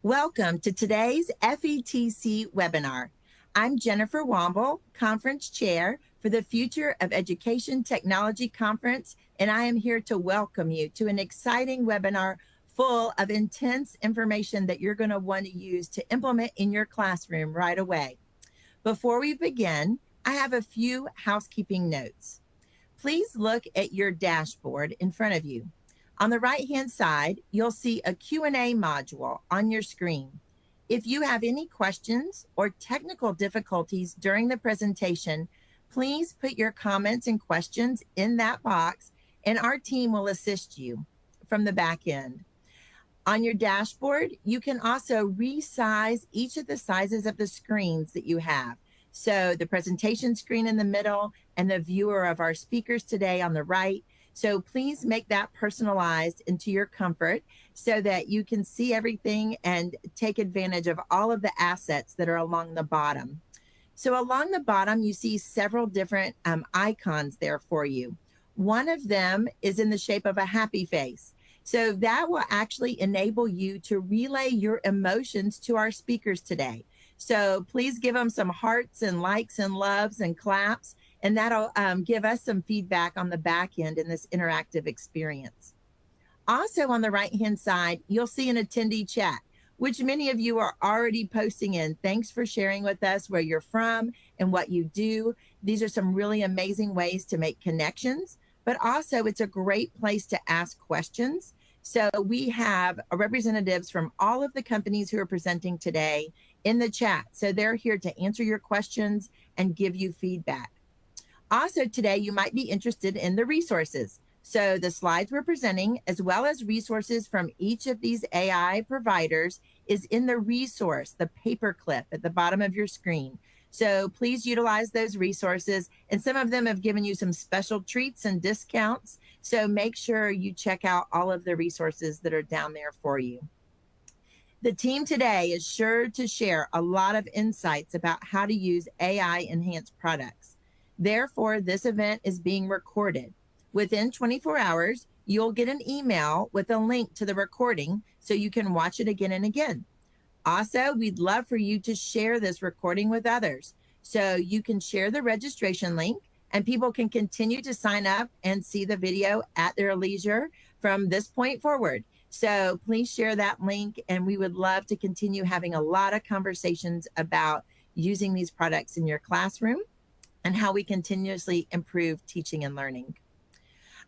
Welcome to today's FETC webinar. I'm Jennifer Womble, Conference Chair for the Future of Education Technology Conference, and I am here to welcome you to an exciting webinar full of intense information that you're going to want to use to implement in your classroom right away. Before we begin, I have a few housekeeping notes. Please look at your dashboard in front of you. On the right-hand side, you'll see a Q&A module on your screen. If you have any questions or technical difficulties during the presentation, please put your comments and questions in that box, and our team will assist you from the back end. On your dashboard, you can also resize each of the sizes of the screens that you have. So the presentation screen in the middle and the viewer of our speakers today on the right. So please make that personalized into your comfort so that you can see everything and take advantage of all of the assets that are along the bottom. So along the bottom, you see several different icons there for you. One of them is in the shape of a happy face. So that will actually enable you to relay your emotions to our speakers today. So please give them some hearts and likes and loves and claps, and that'll give us some feedback on the back end in this interactive experience. Also on the right-hand side, you'll see an attendee chat, which many of you are already posting in. Thanks for sharing with us where you're from and what you do. These are some really amazing ways to make connections, but also it's a great place to ask questions. So we have representatives from all of the companies who are presenting today in the chat. So they're here to answer your questions and give you feedback. Also today, you might be interested in the resources. So the slides we're presenting, as well as resources from each of these AI providers, is in the resource, the paperclip at the bottom of your screen. So please utilize those resources. And some of them have given you some special treats and discounts. So make sure you check out all of the resources that are down there for you. The team today is sure to share a lot of insights about how to use AI-enhanced products. Therefore, this event is being recorded. Within 24 hours, you'll get an email with a link to the recording so you can watch it again and again. Also, we'd love for you to share this recording with others. So you can share the registration link and people can continue to sign up and see the video at their leisure from this point forward. So please share that link, and we would love to continue having a lot of conversations about using these products in your classroom and how we continuously improve teaching and learning.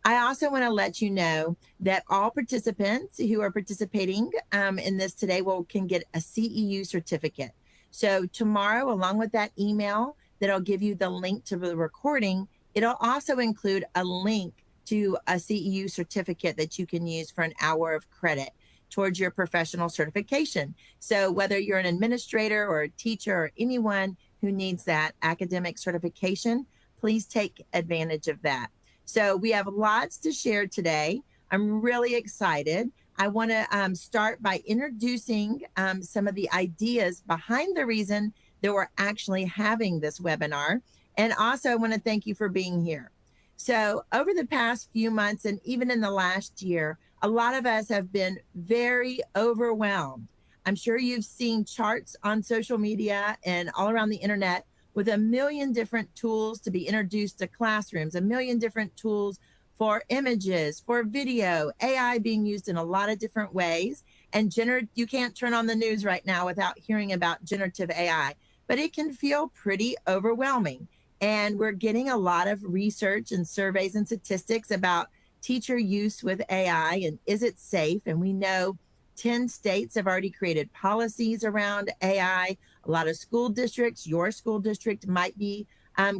I also want to let you know that all participants who are participating in this today can get a CEU certificate. So tomorrow, along with that email that'll give you the link to the recording, it'll also include a link to a CEU certificate that you can use for an hour of credit towards your professional certification. So whether you're an administrator or a teacher or anyone who needs that academic certification, please take advantage of that. So we have lots to share today. I'm really excited. I want to start by introducing some of the ideas behind the reason that we're actually having this webinar. And also I want to thank you for being here. So over the past few months and even in the last year, a lot of us have been very overwhelmed. I'm sure you've seen charts on social media and all around the internet with a million different tools to be introduced to classrooms, a million different tools for images, for video, AI being used in a lot of different ways. And you can't turn on the news right now without hearing about generative AI, but it can feel pretty overwhelming. And we're getting a lot of research and surveys and statistics about teacher use with AI and is it safe? And we know 10 states have already created policies around AI. A lot of school districts, your school district might be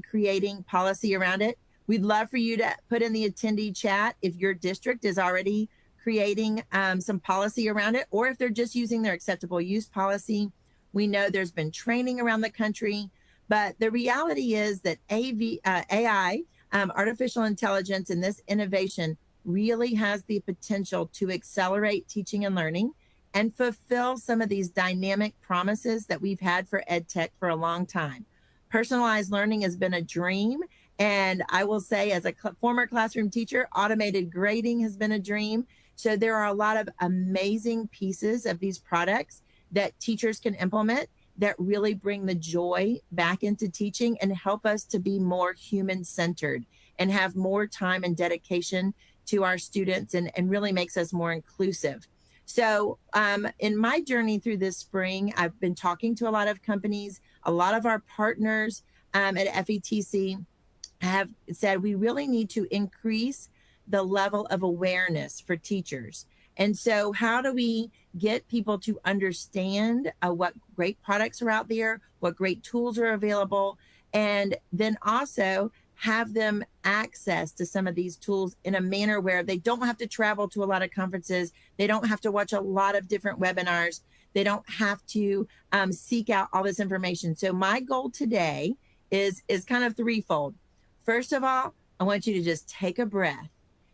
creating policy around it. We'd love for you to put in the attendee chat if your district is already creating some policy around it, or if they're just using their acceptable use policy. We know there's been training around the country. But the reality is that AI, artificial intelligence, and this innovation really has the potential to accelerate teaching and learning and fulfill some of these dynamic promises that we've had for edtech for a long time. Personalized learning has been a dream. And I will say, as a former classroom teacher, automated grading has been a dream. So there are a lot of amazing pieces of these products that teachers can implement that really bring the joy back into teaching and help us to be more human-centered and have more time and dedication to our students, and really makes us more inclusive. So in my journey through this spring, I've been talking to a lot of companies. A lot of our partners at FETC have said we really need to increase the level of awareness for teachers. And so how do we get people to understand what great products are out there, what great tools are available, and then also have them access to some of these tools in a manner where they don't have to travel to a lot of conferences, they don't have to watch a lot of different webinars, they don't have to seek out all this information. So my goal today is kind of threefold. First of all, I want you to just take a breath.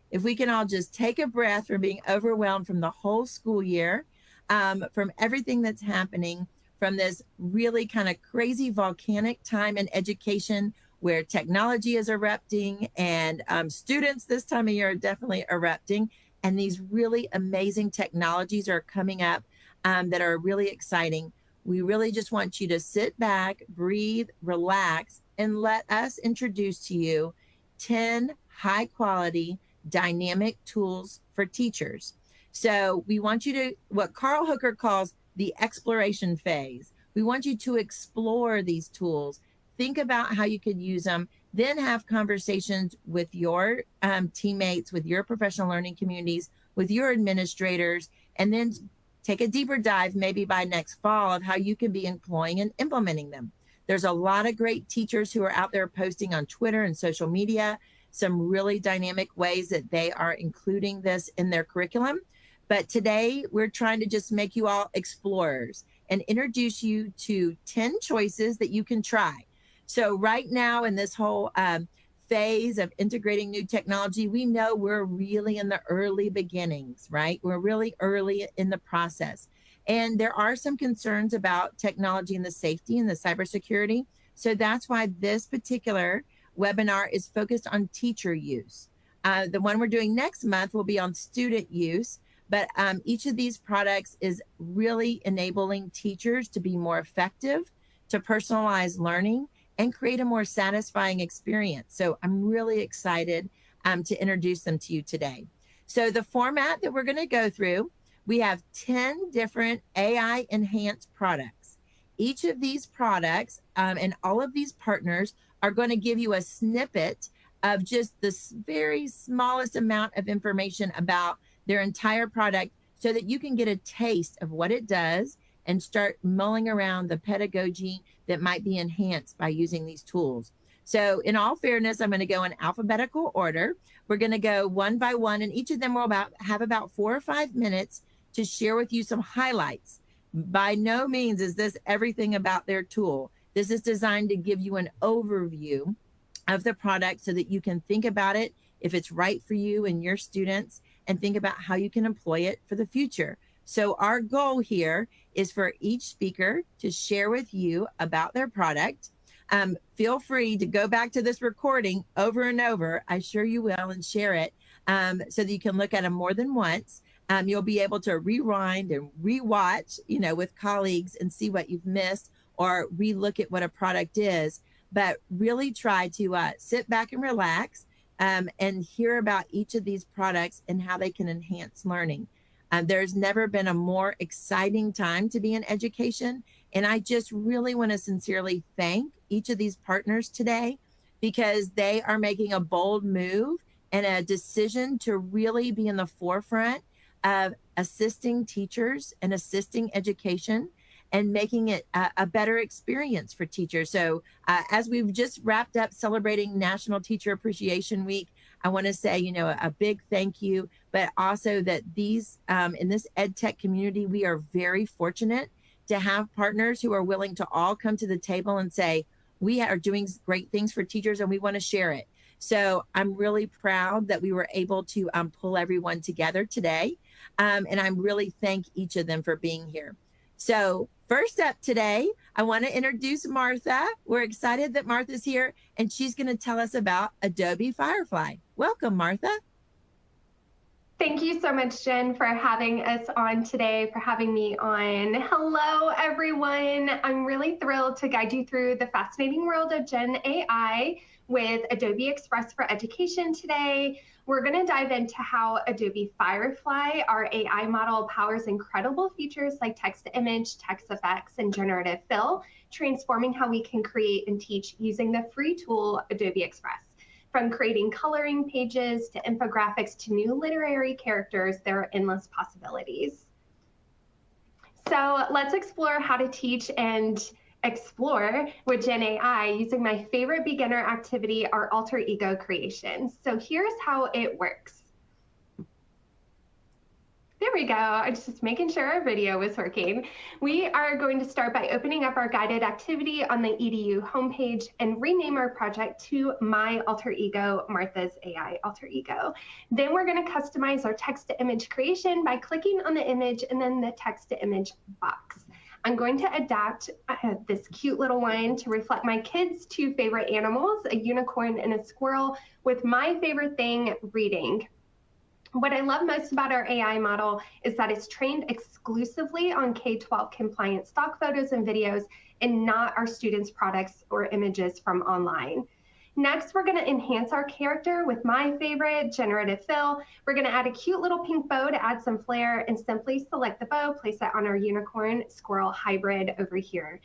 If we can all just take a breath from being overwhelmed from the whole school year, from everything that's happening, from this really kind of crazy volcanic time in education where technology is erupting, and students this time of year are definitely erupting, and these really amazing technologies are coming up that are really exciting. We really just want you to sit back, breathe, relax, and let us introduce to you 10 high quality dynamic tools for teachers. So we want you to, what Carl Hooker calls the exploration phase. We want you to explore these tools, think about how you could use them, then have conversations with your teammates, with your professional learning communities, with your administrators, and then take a deeper dive maybe by next fall of how you can be employing and implementing them. There's a lot of great teachers who are out there posting on Twitter and social media some really dynamic ways that they are including this in their curriculum. But today we're trying to just make you all explorers and introduce you to 10 choices that you can try. So right now in this whole phase of integrating new technology, we know we're really in the early beginnings, right? We're really early in the process. And there are some concerns about technology and the safety and the cybersecurity. So that's why this particular webinar is focused on teacher use. The one we're doing next month will be on student use, but each of these products is really enabling teachers to be more effective, to personalize learning, and create a more satisfying experience. So I'm really excited to introduce them to you today. So the format that we're going to go through, we have 10 different AI enhanced products. Each of these products and all of these partners are going to give you a snippet of just the very smallest amount of information about their entire product so that you can get a taste of what it does and start mulling around the pedagogy that might be enhanced by using these tools. So in all fairness, I'm going to go in alphabetical order. We're going to go one by one, and each of them will have about 4 or 5 minutes to share with you some highlights. By no means is this everything about their tool. This is designed to give you an overview of the product so that you can think about it, if it's right for you and your students, and think about how you can employ it for the future. So our goal here is for each speaker to share with you about their product. Feel free to go back to this recording over and over. I'm sure you will, and share it so that you can look at them more than once. You'll be able to rewind and rewatch, with colleagues and see what you've missed, or relook at what a product is. But really try to sit back and relax and hear about each of these products and how they can enhance learning. There's never been a more exciting time to be in education. And I just really want to sincerely thank each of these partners today, because they are making a bold move and a decision to really be in the forefront of assisting teachers and assisting education and making it a better experience for teachers. So as we've just wrapped up celebrating National Teacher Appreciation Week, I want to say, a big thank you, but also that these in this edtech community, we are very fortunate to have partners who are willing to all come to the table and say, we are doing great things for teachers and we want to share it. So I'm really proud that we were able to pull everyone together today. And I really thank each of them for being here. So first up today, I want to introduce Martha. We're excited that Martha's here, and she's going to tell us about Adobe Firefly. Welcome, Martha. Thank you so much, Jen, for having us on today, for having me on. Hello, everyone. I'm really thrilled to guide you through the fascinating world of Gen AI with Adobe Express for Education today. We're going to dive into how Adobe Firefly, our AI model, powers incredible features like text-to-image, text effects, and generative fill, transforming how we can create and teach using the free tool Adobe Express. From creating coloring pages to infographics to new literary characters, there are endless possibilities. So let's explore how to teach and explore with Gen AI using my favorite beginner activity, our alter ego creation. So here's how it works. There we go. I was just making sure our video was working. We are going to start by opening up our guided activity on the EDU homepage and rename our project to My Alter Ego, Martha's AI Alter Ego. Then we're going to customize our text-to-image creation by clicking on the image and then the text-to-image box. I'm going to adapt this cute little one to reflect my kids' two favorite animals, a unicorn and a squirrel, with my favorite thing, reading. What I love most about our AI model is that it's trained exclusively on K-12 compliant stock photos and videos and not our students' products or images from online. Next, we're going to enhance our character with my favorite, generative fill. We're going to add a cute little pink bow to add some flair and simply select the bow, place it on our unicorn squirrel hybrid over here.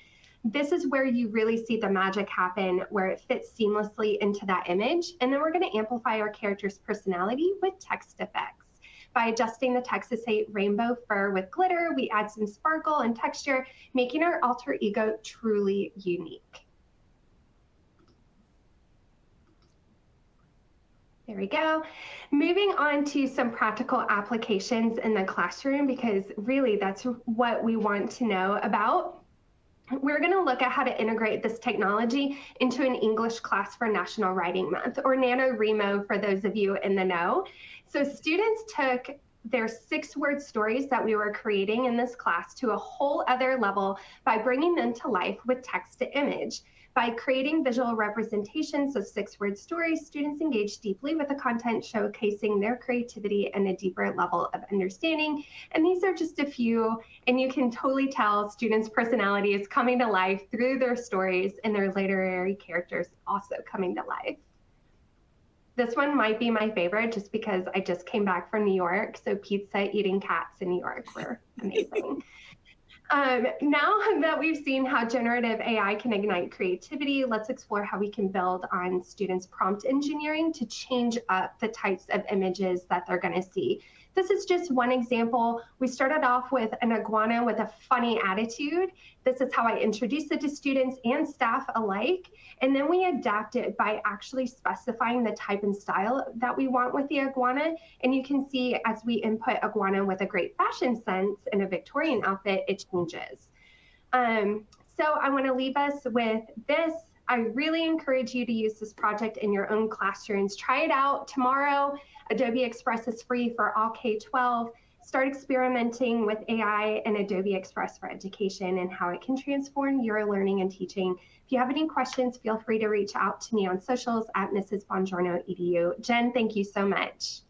This is where you really see the magic happen, where it fits seamlessly into that image. And then we're going to amplify our character's personality with text effects. By adjusting the text to say rainbow fur with glitter, we add some sparkle and texture, making our alter ego truly unique. There we go. Moving on to some practical applications in the classroom, because really that's what we want to know about. We're going to look at how to integrate this technology into an English class for National Writing Month, or NaNoWriMo for those of you in the know. So students took their 6-word stories that we were creating in this class to a whole other level by bringing them to life with text to image. By creating visual representations of 6-word stories, students engage deeply with the content, showcasing their creativity and a deeper level of understanding. And these are just a few, and you can totally tell students' personality is coming to life through their stories and their literary characters also coming to life. This one might be my favorite just because I just came back from New York, so pizza eating cats in New York were amazing. Now that we've seen how generative AI can ignite creativity, let's explore how we can build on students' prompt engineering to change up the types of images that they're going to see. This is just one example. We started off with an iguana with a funny attitude. This is how I introduced it to students and staff alike. And then we adapt it by actually specifying the type and style that we want with the iguana. And you can see as we input iguana with a great fashion sense in a Victorian outfit, it changes. So I want to leave us with this. I really encourage you to use this project in your own classrooms. Try it out tomorrow. Adobe Express is free for all K-12. Start experimenting with AI and Adobe Express for Education and how it can transform your learning and teaching. If you have any questions, feel free to reach out to me on socials at Mrs. Bongiorno EDU. Jen, thank you so much.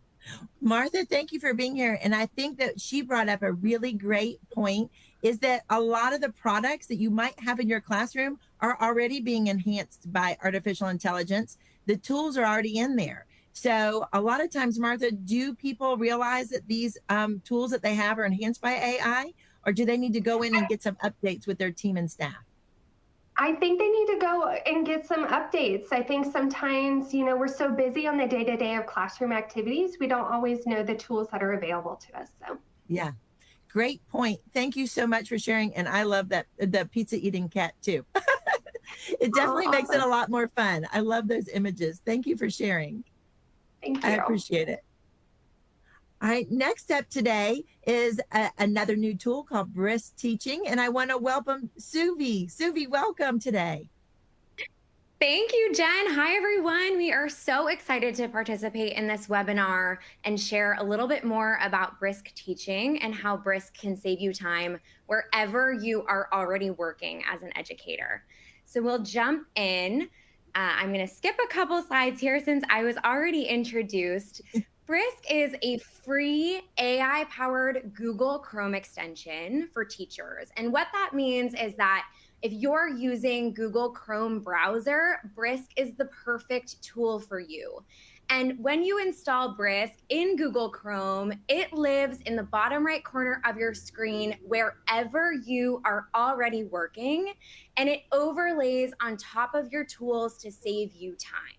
Martha, thank you for being here. And I think that she brought up a really great point, is that a lot of the products that you might have in your classroom are already being enhanced by artificial intelligence. The tools are already in there. So a lot of times, Martha, do people realize that these tools that they have are enhanced by AI, or do they need to go in and get some updates with their team and staff? I think they need to go and get some updates. I think sometimes, we're so busy on the day-to-day of classroom activities, we don't always know the tools that are available to us. So yeah, great point. Thank you so much for sharing. And I love that, the pizza eating cat too. It definitely makes it a lot more fun. I love those images. Thank you for sharing. Thank you. I appreciate it. All right, next up today is another new tool called Brisk Teaching, and I want to welcome Suvi. Suvi, welcome today. Thank you, Jen. Hi, everyone. We are so excited to participate in this webinar and share a little bit more about Brisk Teaching and how Brisk can save you time wherever you are already working as an educator. So we'll jump in. I'm going to skip a couple slides here since I was already introduced. Brisk is a free AI-powered Google Chrome extension for teachers. And what that means is that if you're using Google Chrome browser, Brisk is the perfect tool for you. And when you install Brisk in Google Chrome, it lives in the bottom right corner of your screen wherever you are already working, and it overlays on top of your tools to save you time.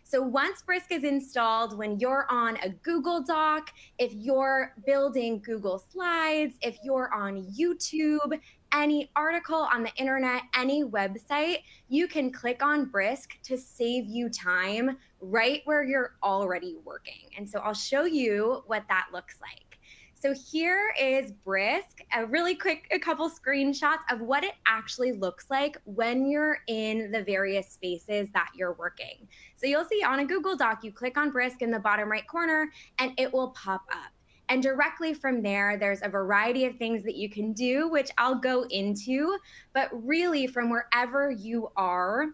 So once Brisk is installed, when you're on a Google Doc, if you're building Google Slides, if you're on YouTube, any article on the internet, any website, you can click on Brisk to save you time right where you're already working. And so I'll show you what that looks like. So here is Brisk, a couple screenshots of what it actually looks like when you're in the various spaces that you're working. So you'll see on a Google Doc, you click on Brisk in the bottom right corner and it will pop up. And directly from there, there's a variety of things that you can do, which I'll go into, but really from wherever you are,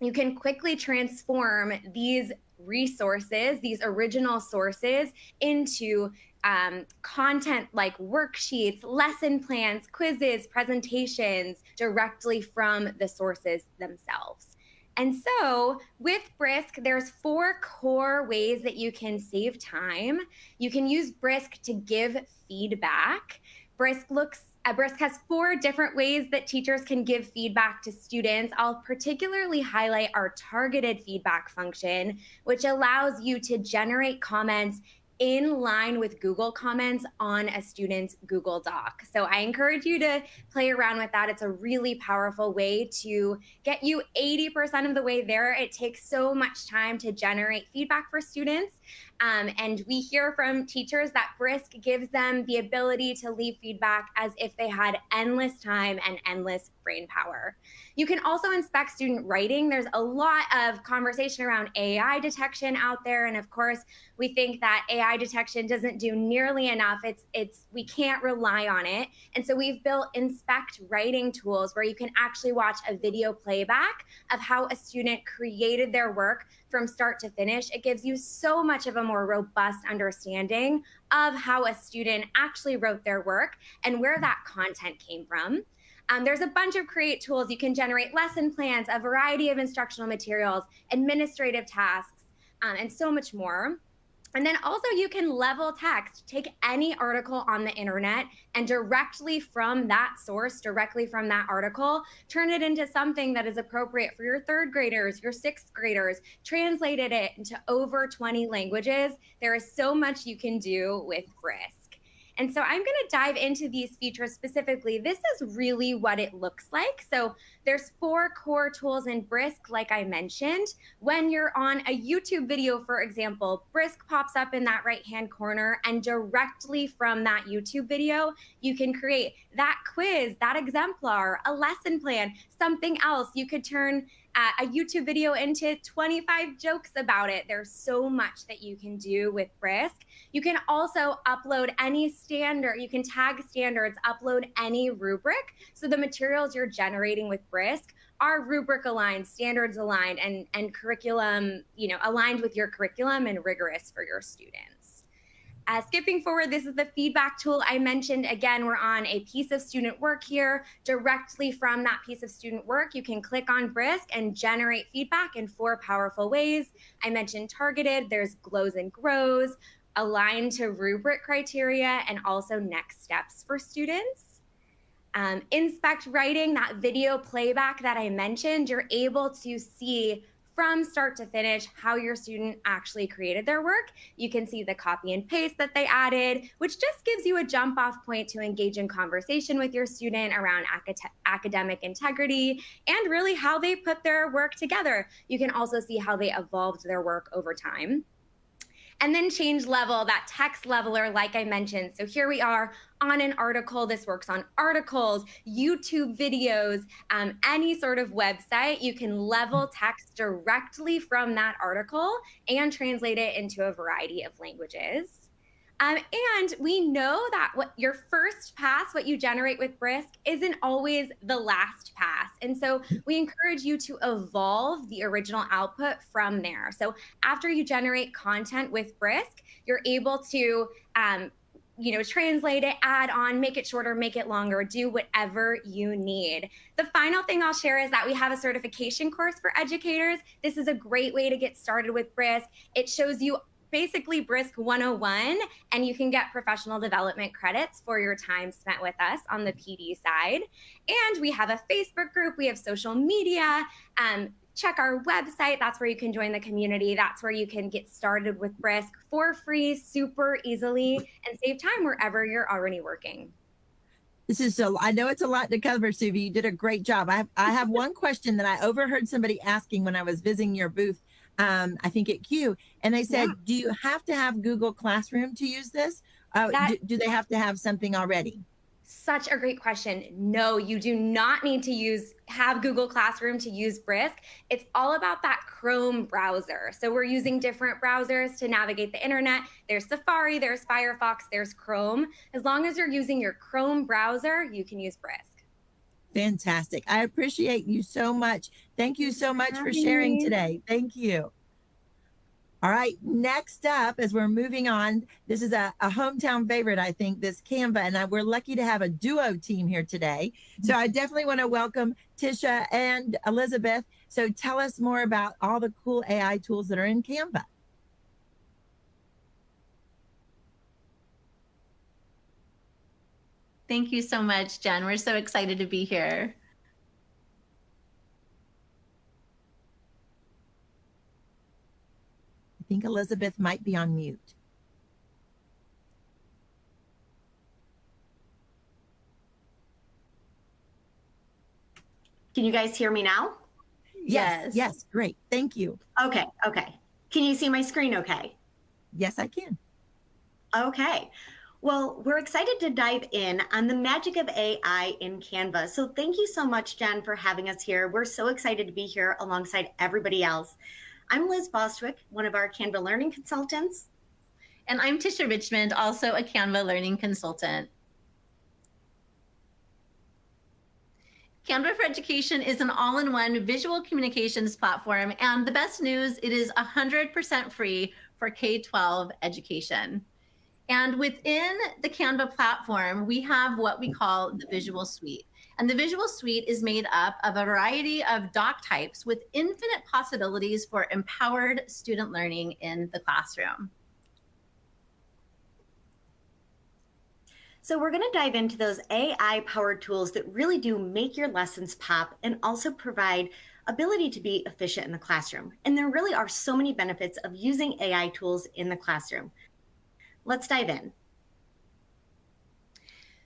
you can quickly transform these resources, these original sources, into content like worksheets, lesson plans, quizzes, presentations directly from the sources themselves. And so with Brisk, there's 4 core ways that you can save time. You can use Brisk to give feedback. Brisk has 4 different ways that teachers can give feedback to students. I'll particularly highlight our targeted feedback function, which allows you to generate comments in line with Google comments on a student's Google Doc. So I encourage you to play around with that. It's a really powerful way to get you 80% of the way there. It takes so much time to generate feedback for students. And we hear from teachers that Brisk gives them the ability to leave feedback as if they had endless time and endless brain power. You can also inspect student writing. There's a lot of conversation around AI detection out there. And of course, we think that AI detection doesn't do nearly enough. We can't rely on it. And so we've built inspect writing tools where you can actually watch a video playback of how a student created their work from start to finish. It gives you so much of a more robust understanding of how a student actually wrote their work and where that content came from. There's a bunch of create tools. You can generate lesson plans, a variety of instructional materials, administrative tasks, and so much more. And then also you can level text, take any article on the internet and directly from that source, directly from that article, turn it into something that is appropriate for your 3rd graders, your 6th graders, translated it into over 20 languages. There is so much you can do with Brisk. And so I'm going to dive into these features specifically. This is really what it looks like. So there's 4 core tools in Brisk, like I mentioned. When you're on a YouTube video, for example, Brisk pops up in that right-hand corner, and directly from that YouTube video, you can create that quiz, that exemplar, a lesson plan, something else. You could turn a YouTube video into 25 jokes about it. There's so much that you can do with Brisk. You can also upload any standard. You can tag standards, upload any rubric. So the materials you're generating with Brisk are rubric aligned, standards aligned, and curriculum, aligned with your curriculum and rigorous for your students. Skipping forward, this is the feedback tool I mentioned. Again, we're on a piece of student work here. Directly from that piece of student work, you can click on Brisk and generate feedback in 4 powerful ways. I mentioned targeted, there's glows and grows, aligned to rubric criteria, and also next steps for students. Inspect writing, that video playback that I mentioned, you're able to see from start to finish how your student actually created their work. You can see the copy and paste that they added, which just gives you a jump off point to engage in conversation with your student around academic integrity and really how they put their work together. You can also see how they evolved their work over time. And then change level, that text leveler, like I mentioned. So here we are on an article. This works on articles, YouTube videos, any sort of website. You can level text directly from that article and translate it into a variety of languages. And we know that what your first pass, what you generate with Brisk, isn't always the last pass. And so we encourage you to evolve the original output from there. So after you generate content with Brisk, you're able to translate it, add on, make it shorter, make it longer, do whatever you need. The final thing I'll share is that we have a certification course for educators. This is a great way to get started with Brisk. It shows you basically Brisk 101, and you can get professional development credits for your time spent with us on the PD side. And we have a Facebook group, we have social media. Check our website. That's where you can join the community. That's where you can get started with Brisk for free, super easily, and save time wherever you're already working. I know it's a lot to cover, Suvi. You did a great job. I have one question that I overheard somebody asking when I was visiting your booth, I think at Q, and they said, do you have to have Google Classroom to use this? Do they have to have something already? Such a great question. No, you do not need to have Google Classroom to use Brisk. It's all about that Chrome browser. So we're using different browsers to navigate the internet. There's Safari, there's Firefox, there's Chrome. As long as you're using your Chrome browser, you can use Brisk. Fantastic. I appreciate you so much. Thank you so much for sharing today. Thank you. All right, next up, as we're moving on, this is a hometown favorite, I think, this Canva, and we're lucky to have a duo team here today. So I definitely want to welcome Tisha and Elizabeth. So tell us more about all the cool AI tools that are in Canva. Thank you so much, Jen. We're so excited to be here. I think Elizabeth might be on mute. Can you guys hear me now? Yes, great. Thank you. Okay. Can you see my screen okay? Yes, I can. Okay. Well, we're excited to dive in on the magic of AI in Canva. So thank you so much, Jen, for having us here. We're so excited to be here alongside everybody else. I'm Liz Bostwick, one of our Canva Learning consultants. And I'm Tisha Richmond, also a Canva Learning consultant. Canva for Education is an all-in-one visual communications platform, and the best news, it is 100% free for K-12 education. And within the Canva platform, we have what we call the Visual Suite. And the Visual Suite is made up of a variety of doc types with infinite possibilities for empowered student learning in the classroom. So we're going to dive into those AI-powered tools that really do make your lessons pop and also provide ability to be efficient in the classroom. And there really are so many benefits of using AI tools in the classroom. Let's dive in.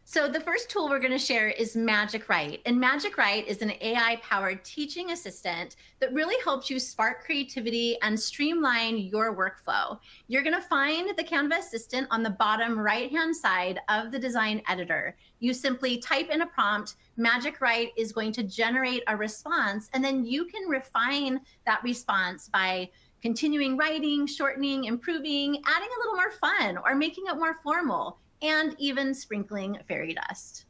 So the first tool we're going to share is MagicWrite. And MagicWrite is an AI-powered teaching assistant that really helps you spark creativity and streamline your workflow. You're going to find the Canva assistant on the bottom right-hand side of the design editor. You simply type in a prompt, MagicWrite is going to generate a response, and then you can refine that response by continuing writing, shortening, improving, adding a little more fun, or making it more formal, and even sprinkling fairy dust.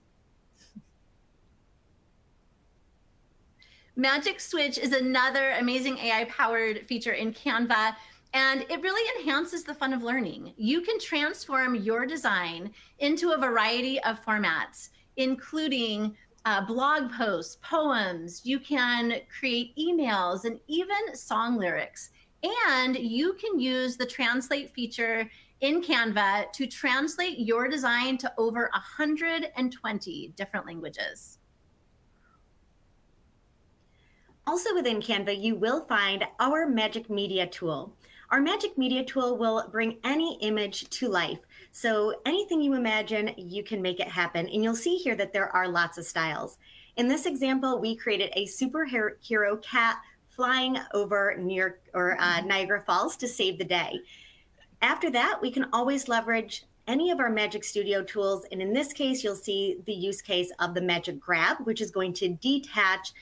Magic Switch is another amazing AI-powered feature in Canva, and it really enhances the fun of learning. You can transform your design into a variety of formats, including blog posts, poems. You can create emails and even song lyrics. And you can use the translate feature in Canva to translate your design to over 120 different languages. Also within Canva, you will find our Magic Media tool. Our Magic Media tool will bring any image to life. So anything you imagine, you can make it happen. And you'll see here that there are lots of styles. In this example, we created a superhero cat flying over New York or Niagara Falls to save the day. After that, we can always leverage any of our Magic Studio tools. And in this case, you'll see the use case of the Magic Grab, which is going to detach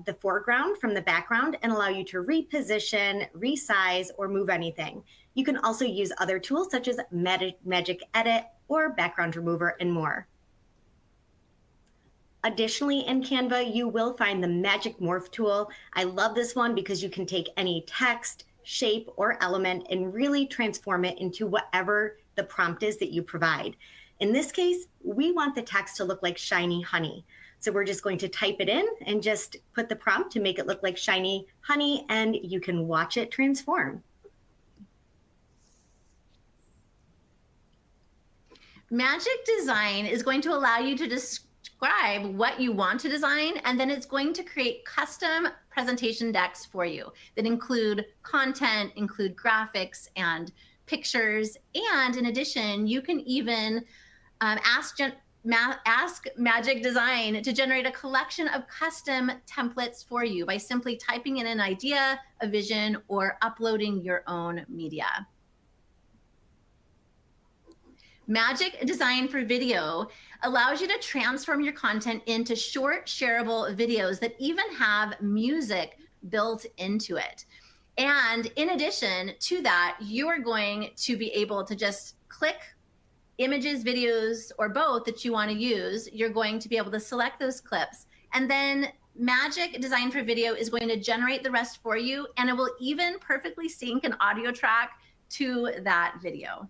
the foreground from the background and allow you to reposition, resize, or move anything. You can also use other tools such as Magic Edit or Background Remover and more. Additionally, in Canva, you will find the Magic Morph tool. I love this one because you can take any text, shape, or element and really transform it into whatever the prompt is that you provide. In this case, we want the text to look like shiny honey. So we're just going to type it in and just put the prompt to make it look like shiny honey, and you can watch it transform. Magic Design is going to allow you to describe what you want to design, and then it's going to create custom presentation decks for you that include content, include graphics and pictures. And in addition, you can even ask Magic Design to generate a collection of custom templates for you by simply typing in an idea, a vision, or uploading your own media. Magic Design for Video allows you to transform your content into short, shareable videos that even have music built into it. And in addition to that, you are going to be able to just click images, videos, or both that you want to use. You're going to be able to select those clips, and then Magic Design for Video is going to generate the rest for you, and it will even perfectly sync an audio track to that video.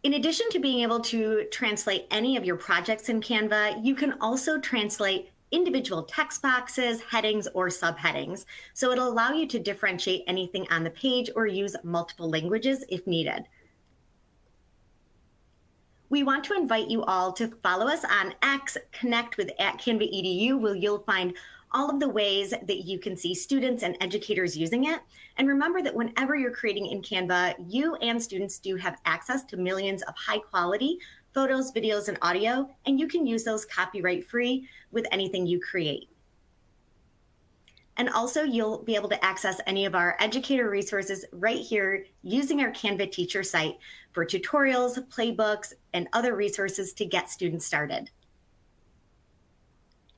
In addition to being able to translate any of your projects in Canva, you can also translate individual text boxes, headings, or subheadings. So it'll allow you to differentiate anything on the page or use multiple languages if needed. We want to invite you all to follow us on X, connect with @Canva.edu, where you'll find all of the ways that you can see students and educators using it. And remember that whenever you're creating in Canva, you and students do have access to millions of high quality photos, videos, and audio, and you can use those copyright free with anything you create. And also you'll be able to access any of our educator resources right here using our Canva teacher site for tutorials, playbooks, and other resources to get students started.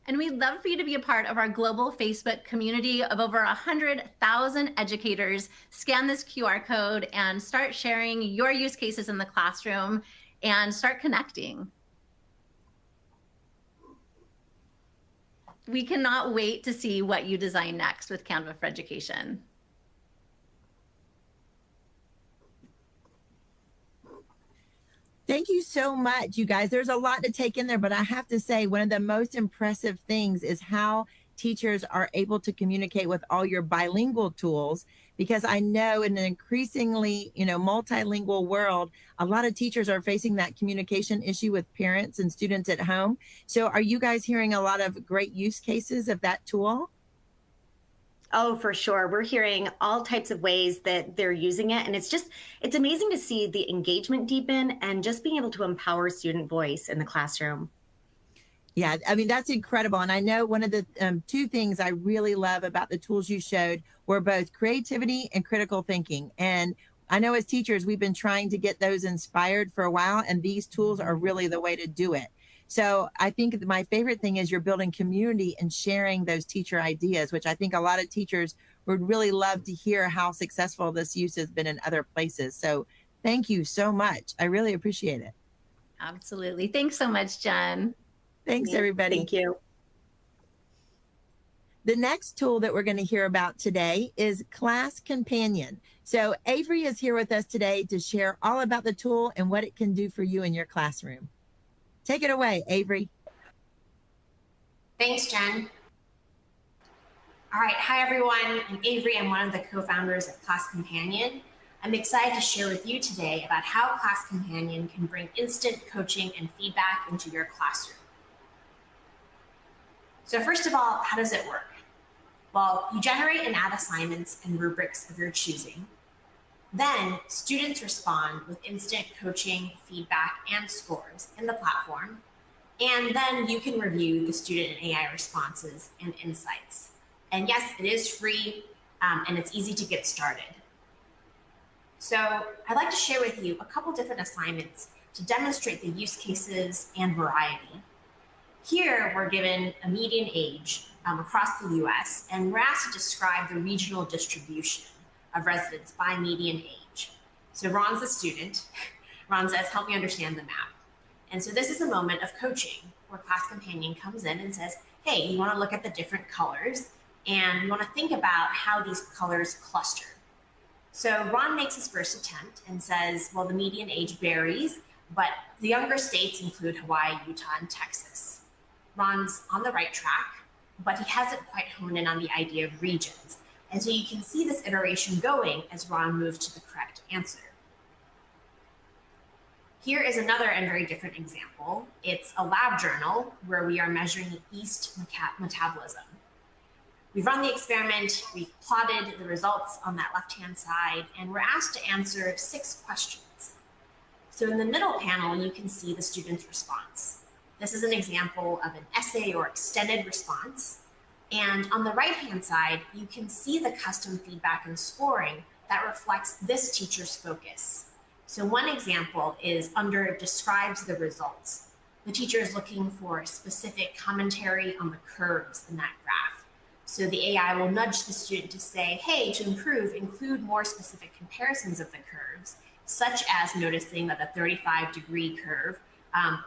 And we'd love for you to be a part of our global Facebook community of over 100,000 educators. Scan this QR code and start sharing your use cases in the classroom and start connecting. We cannot wait to see what you design next with Canva for Education. Thank you so much, you guys. There's a lot to take in there, but I have to say one of the most impressive things is how teachers are able to communicate with all your bilingual tools, because I know in an increasingly, multilingual world, a lot of teachers are facing that communication issue with parents and students at home. So are you guys hearing a lot of great use cases of that tool? Oh, for sure. We're hearing all types of ways that they're using it. And it's amazing to see the engagement deepen and just being able to empower student voice in the classroom. Yeah, I mean, that's incredible. And I know one of the two things I really love about the tools you showed were both creativity and critical thinking. And I know as teachers, we've been trying to get those inspired for a while, and these tools are really the way to do it. So I think my favorite thing is you're building community and sharing those teacher ideas, which I think a lot of teachers would really love to hear how successful this use has been in other places. So thank you so much. I really appreciate it. Absolutely. Thanks so much, Jen. Thanks, everybody. Thank you. The next tool that we're going to hear about today is Class Companion. So Avery is here with us today to share all about the tool and what it can do for you in your classroom. Take it away, Avery. Thanks, Jen. All right, hi everyone. I'm Avery. I'm one of the co-founders of Class Companion. I'm excited to share with you today about how Class Companion can bring instant coaching and feedback into your classroom. So first of all, how does it work? Well, you generate and add assignments and rubrics of your choosing. Then students respond with instant coaching, feedback, and scores in the platform. And then you can review the student and AI responses and insights. And yes, it is free and it's easy to get started. So I'd like to share with you a couple different assignments to demonstrate the use cases and variety. Here, we're given a median age across the US, and we're asked to describe the regional distribution of residents by median age. So Ron's the student. Ron says, help me understand the map. And so this is a moment of coaching where Class Companion comes in and says, hey, you want to look at the different colors and you want to think about how these colors cluster. So Ron makes his first attempt and says, well, the median age varies, but the younger states include Hawaii, Utah, and Texas. Ron's on the right track, but he hasn't quite honed in on the idea of regions. And so you can see this iteration going as Ron moves to the correct answer. Here is another and very different example. It's a lab journal where we are measuring yeast metabolism. We've run the experiment, we've plotted the results on that left-hand side, and we're asked to answer 6 questions. So in the middle panel, you can see the student's response. This is an example of an essay or extended response. And on the right-hand side, you can see the custom feedback and scoring that reflects this teacher's focus. So one example is under describes the results. The teacher is looking for specific commentary on the curves in that graph. So the AI will nudge the student to say, hey, to improve, include more specific comparisons of the curves, such as noticing that the 35-degree curve,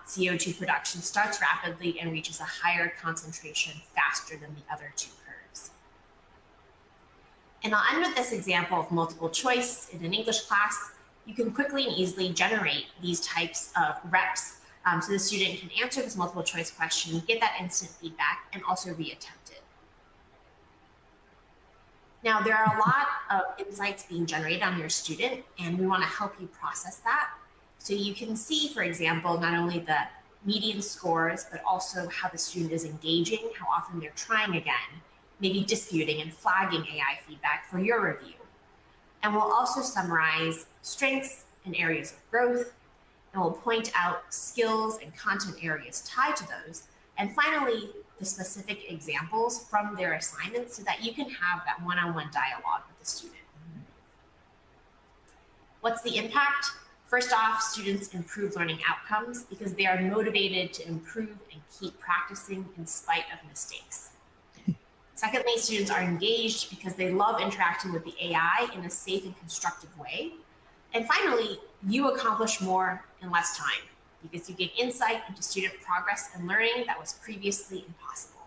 CO2 production starts rapidly and reaches a higher concentration faster than the other 2 curves. And I'll end with this example of multiple choice in an English class. You can quickly and easily generate these types of reps so the student can answer this multiple choice question, get that instant feedback, and also reattempt it. Now, there are a lot of insights being generated on your student, and we want to help you process that. So you can see, for example, not only the median scores, but also how the student is engaging, how often they're trying again, maybe disputing and flagging AI feedback for your review. And we'll also summarize strengths and areas of growth, and we'll point out skills and content areas tied to those. And finally, the specific examples from their assignments so that you can have that one-on-one dialogue with the student. What's the impact? First off, students improve learning outcomes because they are motivated to improve and keep practicing in spite of mistakes. Secondly, students are engaged because they love interacting with the AI in a safe and constructive way. And finally, you accomplish more in less time because you gain insight into student progress and learning that was previously impossible.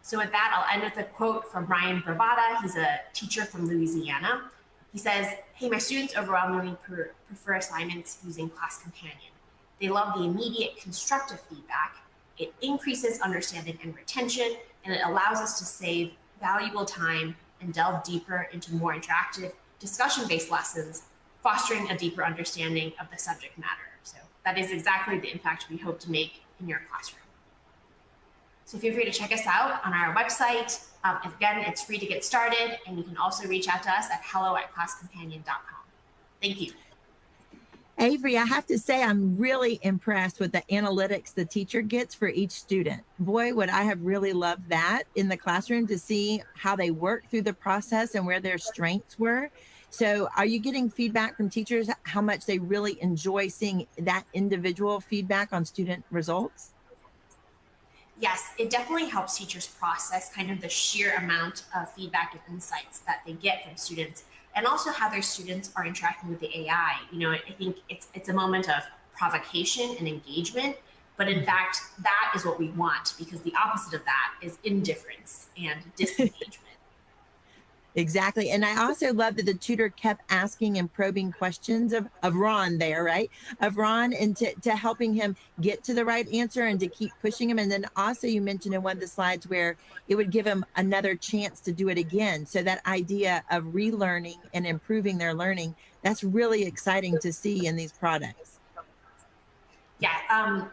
So with that, I'll end with a quote from Brian Bravata. He's a teacher from Louisiana. He says, hey, my students overwhelmingly prefer assignments using Class Companion. They love the immediate constructive feedback. It increases understanding and retention, and it allows us to save valuable time and delve deeper into more interactive, discussion-based lessons, fostering a deeper understanding of the subject matter. So that is exactly the impact we hope to make in your classroom. So feel free to check us out on our website. Again, it's free to get started, and you can also reach out to us at hello@classcompanion.com. Thank you. Avery, I have to say, I'm really impressed with the analytics the teacher gets for each student. Boy, would I have really loved that in the classroom to see how they work through the process and where their strengths were. So are you getting feedback from teachers, how much they really enjoy seeing that individual feedback on student results? Yes, it definitely helps teachers process kind of the sheer amount of feedback and insights that they get from students, and also how their students are interacting with the AI. You know, I think it's a moment of provocation and engagement, but in fact, that is what we want, because the opposite of that is indifference and disengagement. Exactly. And I also love that the tutor kept asking and probing questions of Ron there, right? Of Ron, and to helping him get to the right answer and to keep pushing him. And then also you mentioned in one of the slides where it would give him another chance to do it again. So that idea of relearning and improving their learning, that's really exciting to see in these products. Yeah.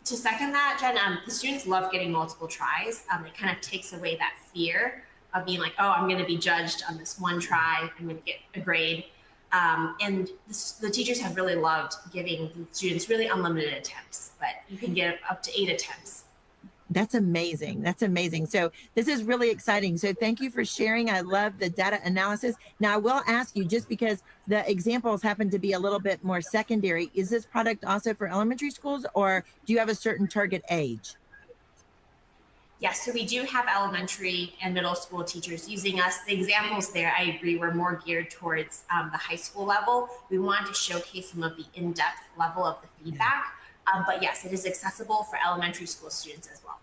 To second that, Jen, the students love getting multiple tries. It kind of takes away that fear of being like, oh, I'm going to be judged on this one try, I'm going to get a grade. And the teachers have really loved giving the students really unlimited attempts, but you can get up to 8 attempts. That's amazing. That's amazing. So this is really exciting. So thank you for sharing. I love the data analysis. Now I will ask you, just because the examples happen to be a little bit more secondary, is this product also for elementary schools, or do you have a certain target age? Yes, so we do have elementary and middle school teachers using us. The examples there, I agree, were more geared towards the high school level. We wanted to showcase some of the in-depth level of the feedback. But yes, it is accessible for elementary school students as well.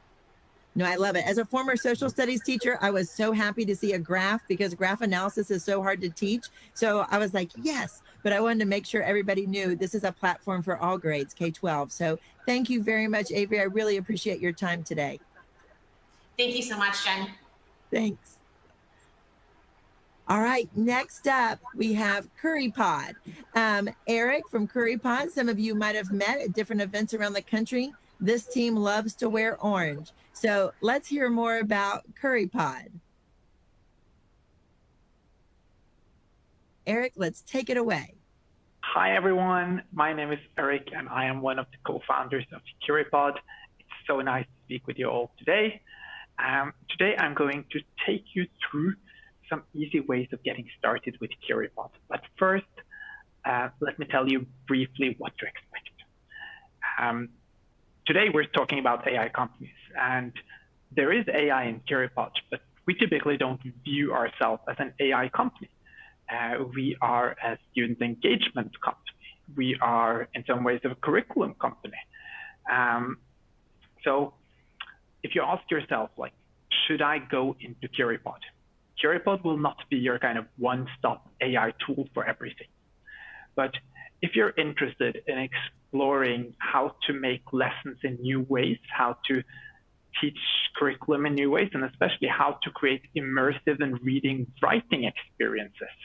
No, I love it. As a former social studies teacher, I was so happy to see a graph, because graph analysis is so hard to teach. So I was like, yes, but I wanted to make sure everybody knew this is a platform for all grades, K-12. So thank you very much, Avery. I really appreciate your time today. Thank you so much, Jen. Thanks. All right, next up, we have Curipod. Eric from Curipod, some of you might have met at different events around the country. This team loves to wear orange. So let's hear more about Curipod. Eric, let's take it away. Hi, everyone. My name is Eric, and I am one of the co-founders of Curipod. It's so nice to speak with you all today. Today, I'm going to take you through some easy ways of getting started with Curipod. But first, let me tell you briefly what to expect. Today, we're talking about AI companies, and there is AI in Curipod, but we typically don't view ourselves as an AI company. We are a student engagement company. We are, in some ways, a curriculum company. So if you ask yourself, like, should I go into Curipod? Curipod will not be your kind of one-stop AI tool for everything. But if you're interested in exploring how to make lessons in new ways, how to teach curriculum in new ways, and especially how to create immersive and writing experiences,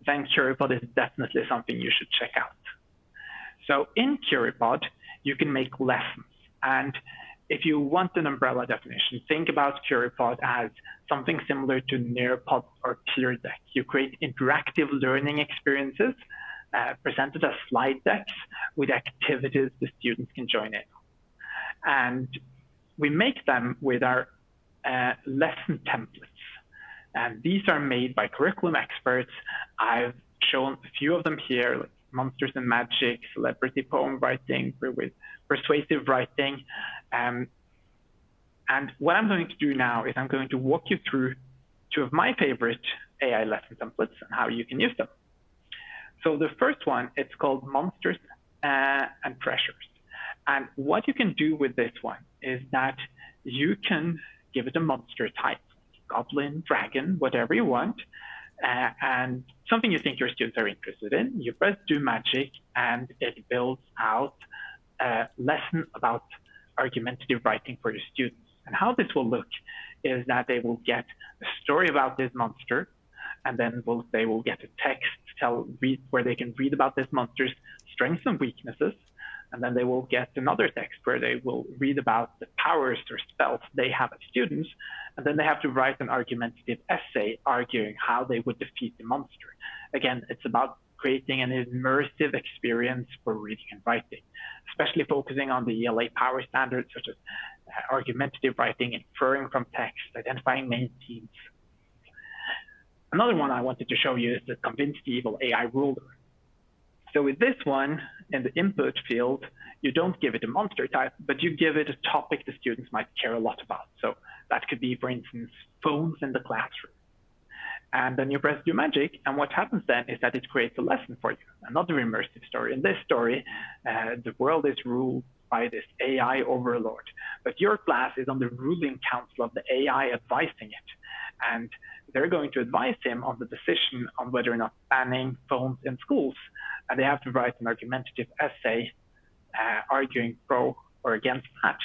then Curipod is definitely something you should check out. So in Curipod, you can make lessons. And if you want an umbrella definition, think about Curipod as something similar to Nearpod or PeerDeck. You create interactive learning experiences presented as slide decks with activities the students can join in. And we make them with our lesson templates. And these are made by curriculum experts. I've shown a few of them here, like Monsters and Magic, Celebrity Poem Writing, with Persuasive Writing. And what I'm going to do now is I'm going to walk you through two of my favorite AI lesson templates and how you can use them. So the first one, it's called Monsters and Treasures. And what you can do with this one is that you can give it a monster type, goblin, dragon, whatever you want, and something you think your students are interested in. You press Do Magic, and it builds out a lesson about argumentative writing for your students. And how this will look is that they will get a story about this monster, and then they will get a text where they can read about this monster's strengths and weaknesses. And then they will get another text where they will read about the powers or spells they have as students. And then they have to write an argumentative essay arguing how they would defeat the monster. Again, it's about creating an immersive experience for reading and writing, especially focusing on the ELA power standards, such as argumentative writing, inferring from text, identifying main themes. Another one I wanted to show you is the Convince the Evil AI ruler. So with this one, in the input field, you don't give it a monster type, but you give it a topic the students might care a lot about. So that could be, for instance, phones in the classroom. And then you press Do Magic, and what happens then is that it creates a lesson for you, another immersive story. In this story, the world is ruled by this AI overlord, but your class is on the ruling council of the AI advising it. And they're going to advise him on the decision on whether or not banning phones in schools. And they have to write an argumentative essay arguing pro or against that.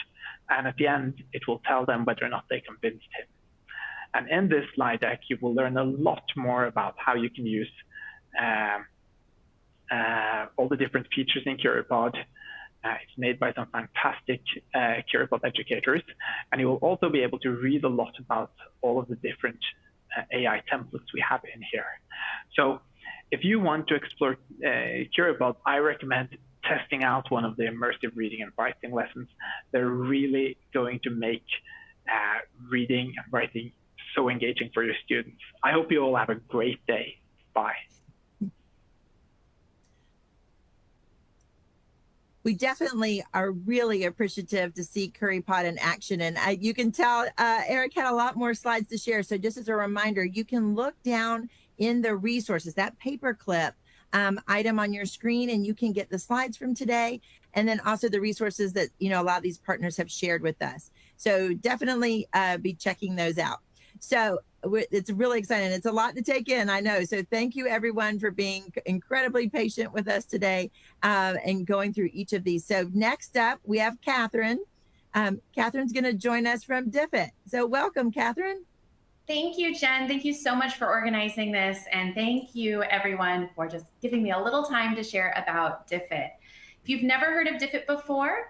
And at the end, it will tell them whether or not they convinced him. And in this slide deck, you will learn a lot more about how you can use all the different features in Curipod. It's made by some fantastic Curipod educators. And you will also be able to read a lot about all of the different AI templates we have in here. So if you want to explore Curipod, I recommend testing out one of the immersive reading and writing lessons. They're really going to make reading and writing so engaging for your students. I hope you all have a great day. Bye. We definitely are really appreciative to see Curipod in action. And you can tell Eric had a lot more slides to share. So just as a reminder, you can look down in the resources, that paperclip item on your screen, and you can get the slides from today. And then also the resources that, you know, a lot of these partners have shared with us. So definitely be checking those out. So it's really exciting. It's a lot to take in, I know. So thank you everyone for being incredibly patient with us today and going through each of these. So next up, we have Catherine. Catherine's going to join us from Diffit. So welcome, Catherine. Thank you, Jen. Thank you so much for organizing this. And thank you everyone for just giving me a little time to share about Diffit. If you've never heard of Diffit before,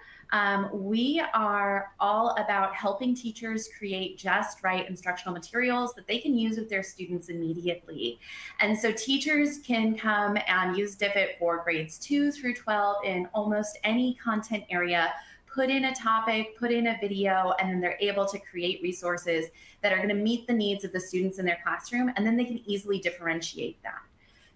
we are all about helping teachers create just right instructional materials that they can use with their students immediately. And so teachers can come and use Diffit for grades 2 through 12 in almost any content area, put in a topic, put in a video, and then they're able to create resources that are going to meet the needs of the students in their classroom, and then they can easily differentiate that.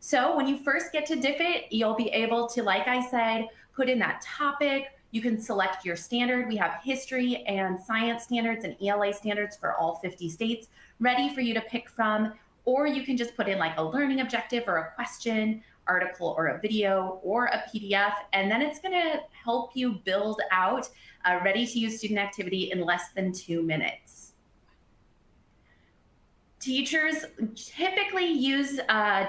So when you first get to Diffit, you'll be able to, like I said, put in that topic. You can select your standard. We have history and science standards and ELA standards for all 50 states ready for you to pick from, or you can just put in like a learning objective or a question, article or a video or a PDF, and then it's going to help you build out a ready-to-use student activity in less than 2 minutes. Teachers typically use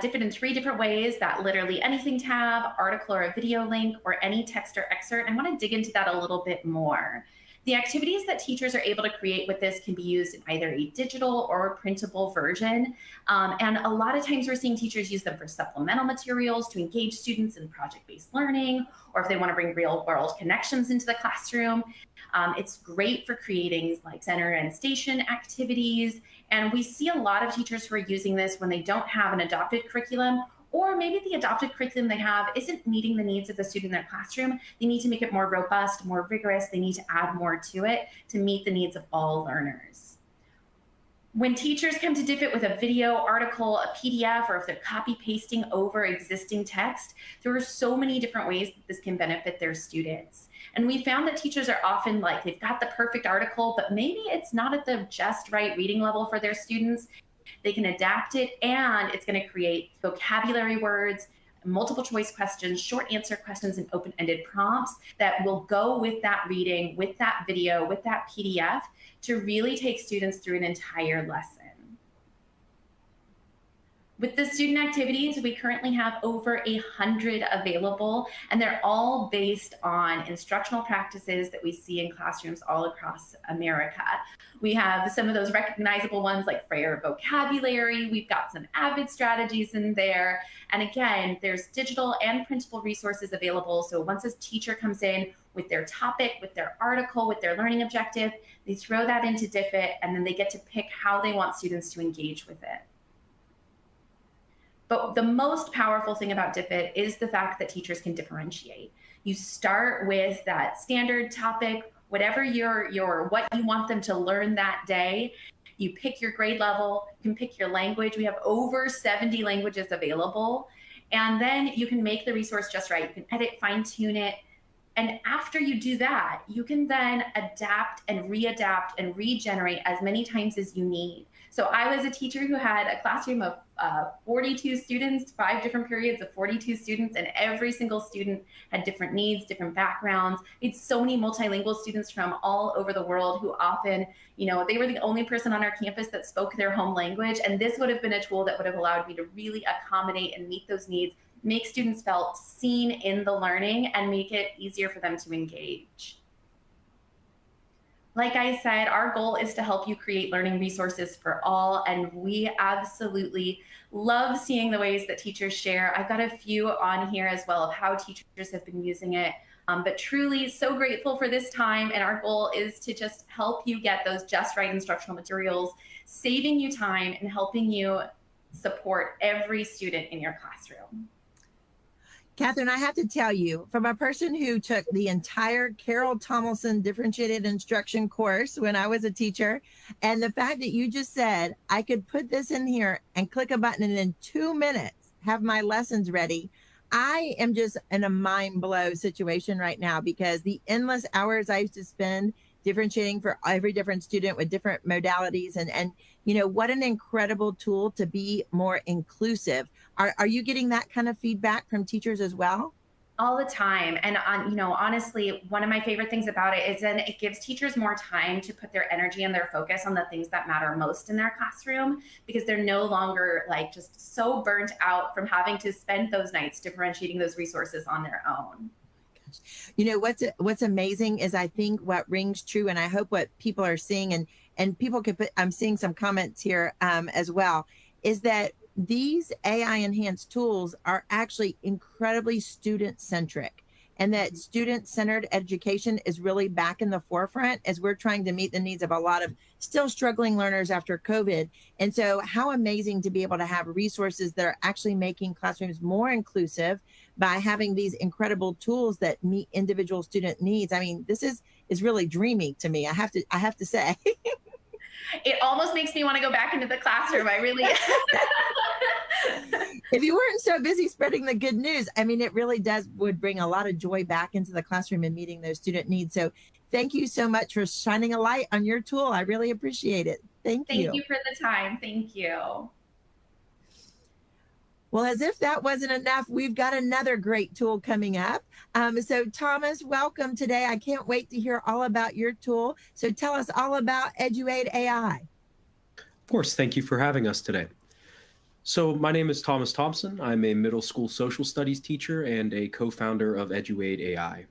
Diffit in 3 different ways: that literally anything tab, article or a video link, or any text or excerpt. I want to dig into that a little bit more. The activities that teachers are able to create with this can be used in either a digital or a printable version. And a lot of times we're seeing teachers use them for supplemental materials to engage students in project-based learning, or if they want to bring real-world connections into the classroom. It's great for creating like center and station activities. And we see a lot of teachers who are using this when they don't have an adopted curriculum, or maybe the adopted curriculum they have isn't meeting the needs of the student in their classroom. They need to make it more robust, more rigorous. They need to add more to it to meet the needs of all learners. When teachers come to Diffit with a video, article, a PDF, or if they're copy pasting over existing text, there are so many different ways that this can benefit their students. And we found that teachers are often like, they've got the perfect article, but maybe it's not at the just right reading level for their students. They can adapt it, and it's going to create vocabulary words, multiple choice questions, short answer questions, and open-ended prompts that will go with that reading, with that video, with that PDF to really take students through an entire lesson. With the student activities, we currently have over 100 available, and they're all based on instructional practices that we see in classrooms all across America. We have some of those recognizable ones like Frayer vocabulary. We've got some Avid strategies in there. And again, there's digital and printable resources available. So once a teacher comes in with their topic, with their article, with their learning objective, they throw that into Diffit, and then they get to pick how they want students to engage with it. But the most powerful thing about Diffit is the fact that teachers can differentiate. You start with that standard topic, whatever what you want them to learn that day. You pick your grade level, you can pick your language. We have over 70 languages available. And then you can make the resource just right. You can edit, fine tune it. And after you do that, you can then adapt and readapt and regenerate as many times as you need. So I was a teacher who had a classroom of 42 students, 5 different periods of 42 students, and every single student had different needs, different backgrounds. We had so many multilingual students from all over the world who often, they were the only person on our campus that spoke their home language. And this would have been a tool that would have allowed me to really accommodate and meet those needs, make students feel seen in the learning, and make it easier for them to engage. Like I said, our goal is to help you create learning resources for all, and we absolutely love seeing the ways that teachers share. I've got a few on here as well of how teachers have been using it, but truly so grateful for this time, and our goal is to just help you get those just right instructional materials, saving you time and helping you support every student in your classroom. Catherine, I have to tell you, from a person who took the entire Carol Tomlinson differentiated instruction course when I was a teacher, and the fact that you just said I could put this in here and click a button and in 2 minutes have my lessons ready, I am just in a mind blow situation right now, because the endless hours I used to spend differentiating for every different student with different modalities, and you know, what an incredible tool to be more inclusive. Are you getting that kind of feedback from teachers as well? All the time. And you know, honestly, one of my favorite things about it is then it gives teachers more time to put their energy and their focus on the things that matter most in their classroom, because they're no longer like just so burnt out from having to spend those nights differentiating those resources on their own. You know, what's amazing is, I think what rings true, and I hope what people are seeing, and people can put, I'm seeing some comments here as well, is that these AI enhanced tools are actually incredibly student centric, and that student centered education is really back in the forefront as we're trying to meet the needs of a lot of still struggling learners after COVID. And so how amazing to be able to have resources that are actually making classrooms more inclusive by having these incredible tools that meet individual student needs. I mean, this is really dreamy to me. I have to say. It almost makes me want to go back into the classroom. I really. If you weren't so busy spreading the good news, I mean, it really would bring a lot of joy back into the classroom and meeting those student needs. So thank you so much for shining a light on your tool. I really appreciate it. Thank you. Thank you for the time. Thank you. Well, as if that wasn't enough, we've got another great tool coming up. So Thomas, welcome today. I can't wait to hear all about your tool. So tell us all about Eduaide.Ai. Of course, thank you for having us today. So my name is Thomas Thompson. I'm a middle school social studies teacher and a co-founder of Eduaide.Ai.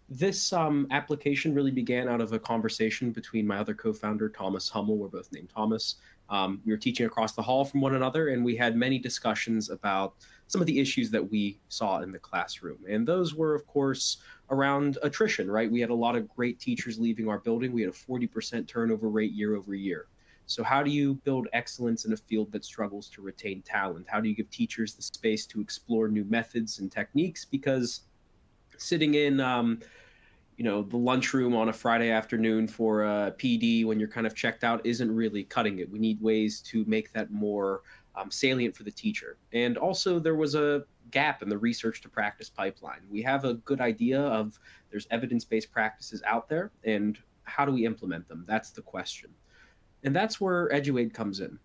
This application really began out of a conversation between my other co-founder, Thomas Hummel. We're both named Thomas. We were teaching across the hall from one another, and we had many discussions about some of the issues that we saw in the classroom. And those were, of course, around attrition, right? We had a lot of great teachers leaving our building. We had a 40% turnover rate year over year. So how do you build excellence in a field that struggles to retain talent? How do you give teachers the space to explore new methods and techniques? Because sitting in you know, the lunchroom on a Friday afternoon for a PD when you're kind of checked out isn't really cutting it. We need ways to make that more salient for the teacher. And also there was a gap in the research to practice pipeline. We have a good idea of there's evidence-based practices out there, and how do we implement them? That's the question. And that's where Eduaide comes in.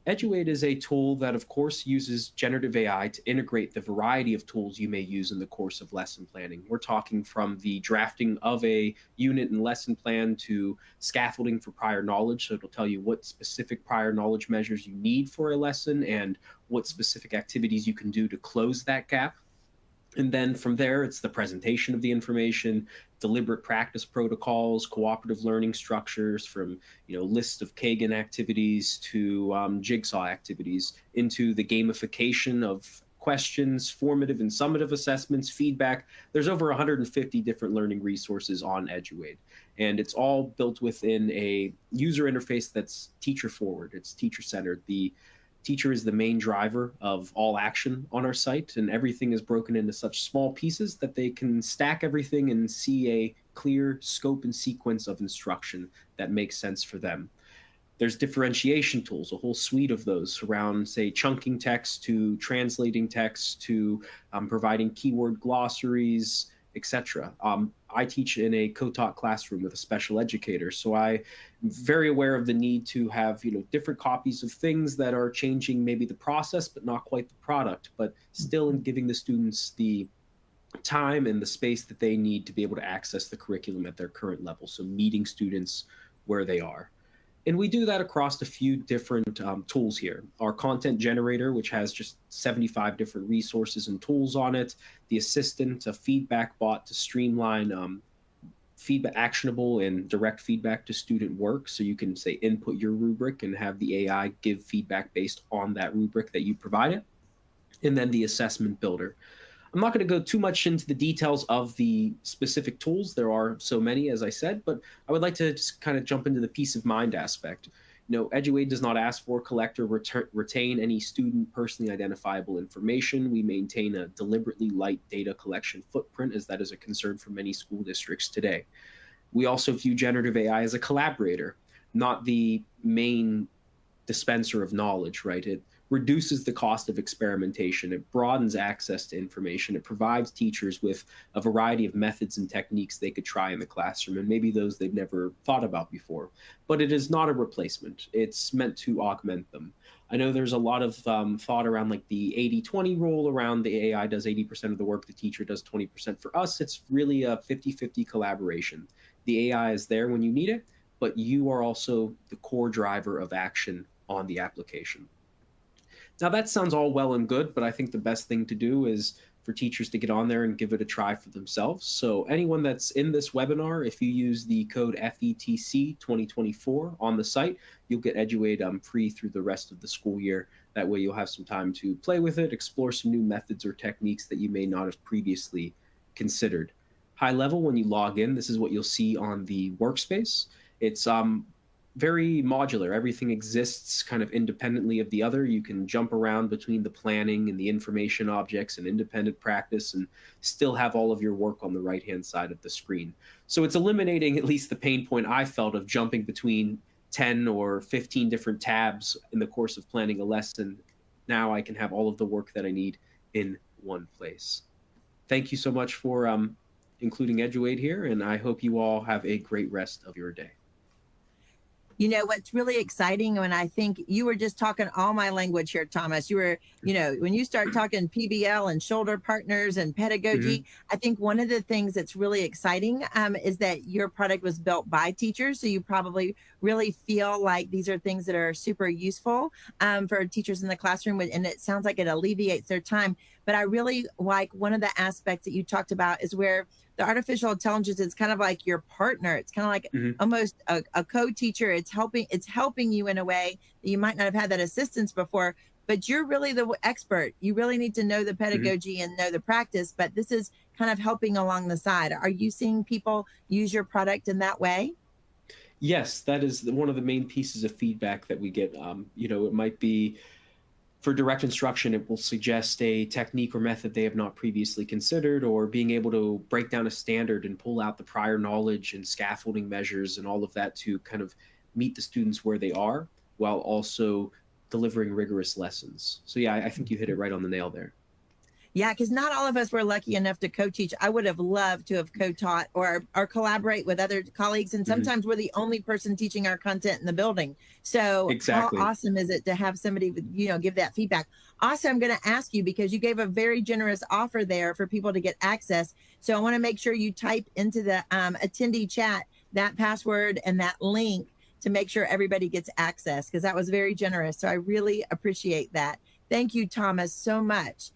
Eduaide is a tool that, of course, uses generative AI to integrate the variety of tools you may use in the course of lesson planning. We're talking from the drafting of a unit and lesson plan to scaffolding for prior knowledge. So it'll tell you what specific prior knowledge measures you need for a lesson and what specific activities you can do to close that gap. And then from there, it's the presentation of the information, deliberate practice protocols, cooperative learning structures, from list of Kagan activities to jigsaw activities, into the gamification of questions, formative and summative assessments, feedback. There's over 150 different learning resources on Eduaide, and it's all built within a user interface that's teacher forward. It's teacher centered. The teacher is the main driver of all action on our site, and everything is broken into such small pieces that they can stack everything and see a clear scope and sequence of instruction that makes sense for them. There's differentiation tools, a whole suite of those around, say, chunking text to translating text to providing keyword glossaries, etc. I teach in a co-taught classroom with a special educator, so I'm very aware of the need to have different copies of things that are changing maybe the process but not quite the product, but still in giving the students the time and the space that they need to be able to access the curriculum at their current level, so meeting students where they are. And we do that across a few different tools here. Our content generator, which has just 75 different resources and tools on it. The assistant, a feedback bot to streamline feedback, actionable and direct feedback to student work. So you can, say, input your rubric and have the AI give feedback based on that rubric that you provided. And then the assessment builder. I'm not going to go too much into the details of the specific tools. There are so many, as I said, but I would like to just kind of jump into the peace of mind aspect. Eduaide does not ask for, collect, or retain any student personally identifiable information. We maintain a deliberately light data collection footprint, as that is a concern for many school districts today. We also view generative AI as a collaborator, not the main dispenser of knowledge, right? It reduces the cost of experimentation. It broadens access to information. It provides teachers with a variety of methods and techniques they could try in the classroom, and maybe those they've never thought about before. But it is not a replacement. It's meant to augment them. I know there's a lot of thought around like the 80-20 rule around the AI does 80% of the work, the teacher does 20%. For us, it's really a 50-50 collaboration. The AI is there when you need it, but you are also the core driver of action on the application. Now, that sounds all well and good, but I think the best thing to do is for teachers to get on there and give it a try for themselves. So anyone that's in this webinar, if you use the code FETC 2024 on the site, you'll get Eduaide free through the rest of the school year. That way you'll have some time to play with it, explore some new methods or techniques that you may not have previously considered. High level, when you log in, this is what you'll see on the workspace. It's very modular. Everything exists kind of independently of the other. You can jump around between the planning and the information objects and independent practice and still have all of your work on the right-hand side of the screen. So it's eliminating at least the pain point I felt of jumping between 10 or 15 different tabs in the course of planning a lesson. Now I can have all of the work that I need in one place. Thank you so much for including Eduaide here, and I hope you all have a great rest of your day. You know, what's really exciting, and I think you were just talking all my language here, Thomas. You were, when you start talking PBL and shoulder partners and pedagogy, I think one of the things that's really exciting is that your product was built by teachers. So you probably really feel like these are things that are super useful for teachers in the classroom. And it sounds like it alleviates their time. But I really like one of the aspects that you talked about is where the artificial intelligence is kind of like your partner. It's kind of like almost a co-teacher. It's helping you in a way that you might not have had that assistance before, but you're really the expert. You really need to know the pedagogy and know the practice, but this is kind of helping along the side. Are you seeing people use your product in that way? Yes, that is one of the main pieces of feedback that we get. It might be for direct instruction, it will suggest a technique or method they have not previously considered, or being able to break down a standard and pull out the prior knowledge and scaffolding measures and all of that to kind of meet the students where they are while also delivering rigorous lessons. So yeah, I think you hit it right on the nail there. Yeah, because not all of us were lucky enough to co-teach. I would have loved to have co-taught or collaborate with other colleagues. And sometimes we're the only person teaching our content in the building. So exactly. How awesome is it to have somebody, give that feedback? Also, I'm going to ask you, because you gave a very generous offer there for people to get access. So I want to make sure you type into the attendee chat that password and that link to make sure everybody gets access, because that was very generous. So I really appreciate that. Thank you, Thomas, so much.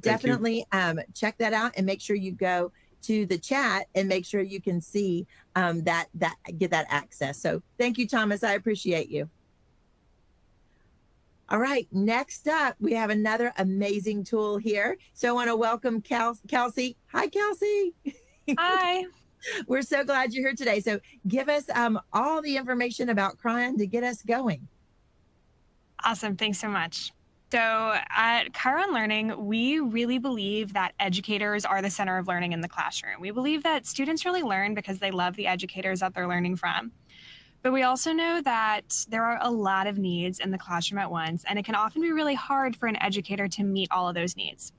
Definitely check that out and make sure you go to the chat and make sure you can see that get that access. So thank you, Thomas. I appreciate you. All right, next up, we have another amazing tool here. So I want to welcome Kelsey. Hi, Kelsey. Hi. We're so glad you're here today. So give us all the information about Kyron to get us going. Awesome. Thanks so much. So at Kyron Learning, we really believe that educators are the center of learning in the classroom. We believe that students really learn because they love the educators that they're learning from. But we also know that there are a lot of needs in the classroom at once, and it can often be really hard for an educator to meet all of those needs.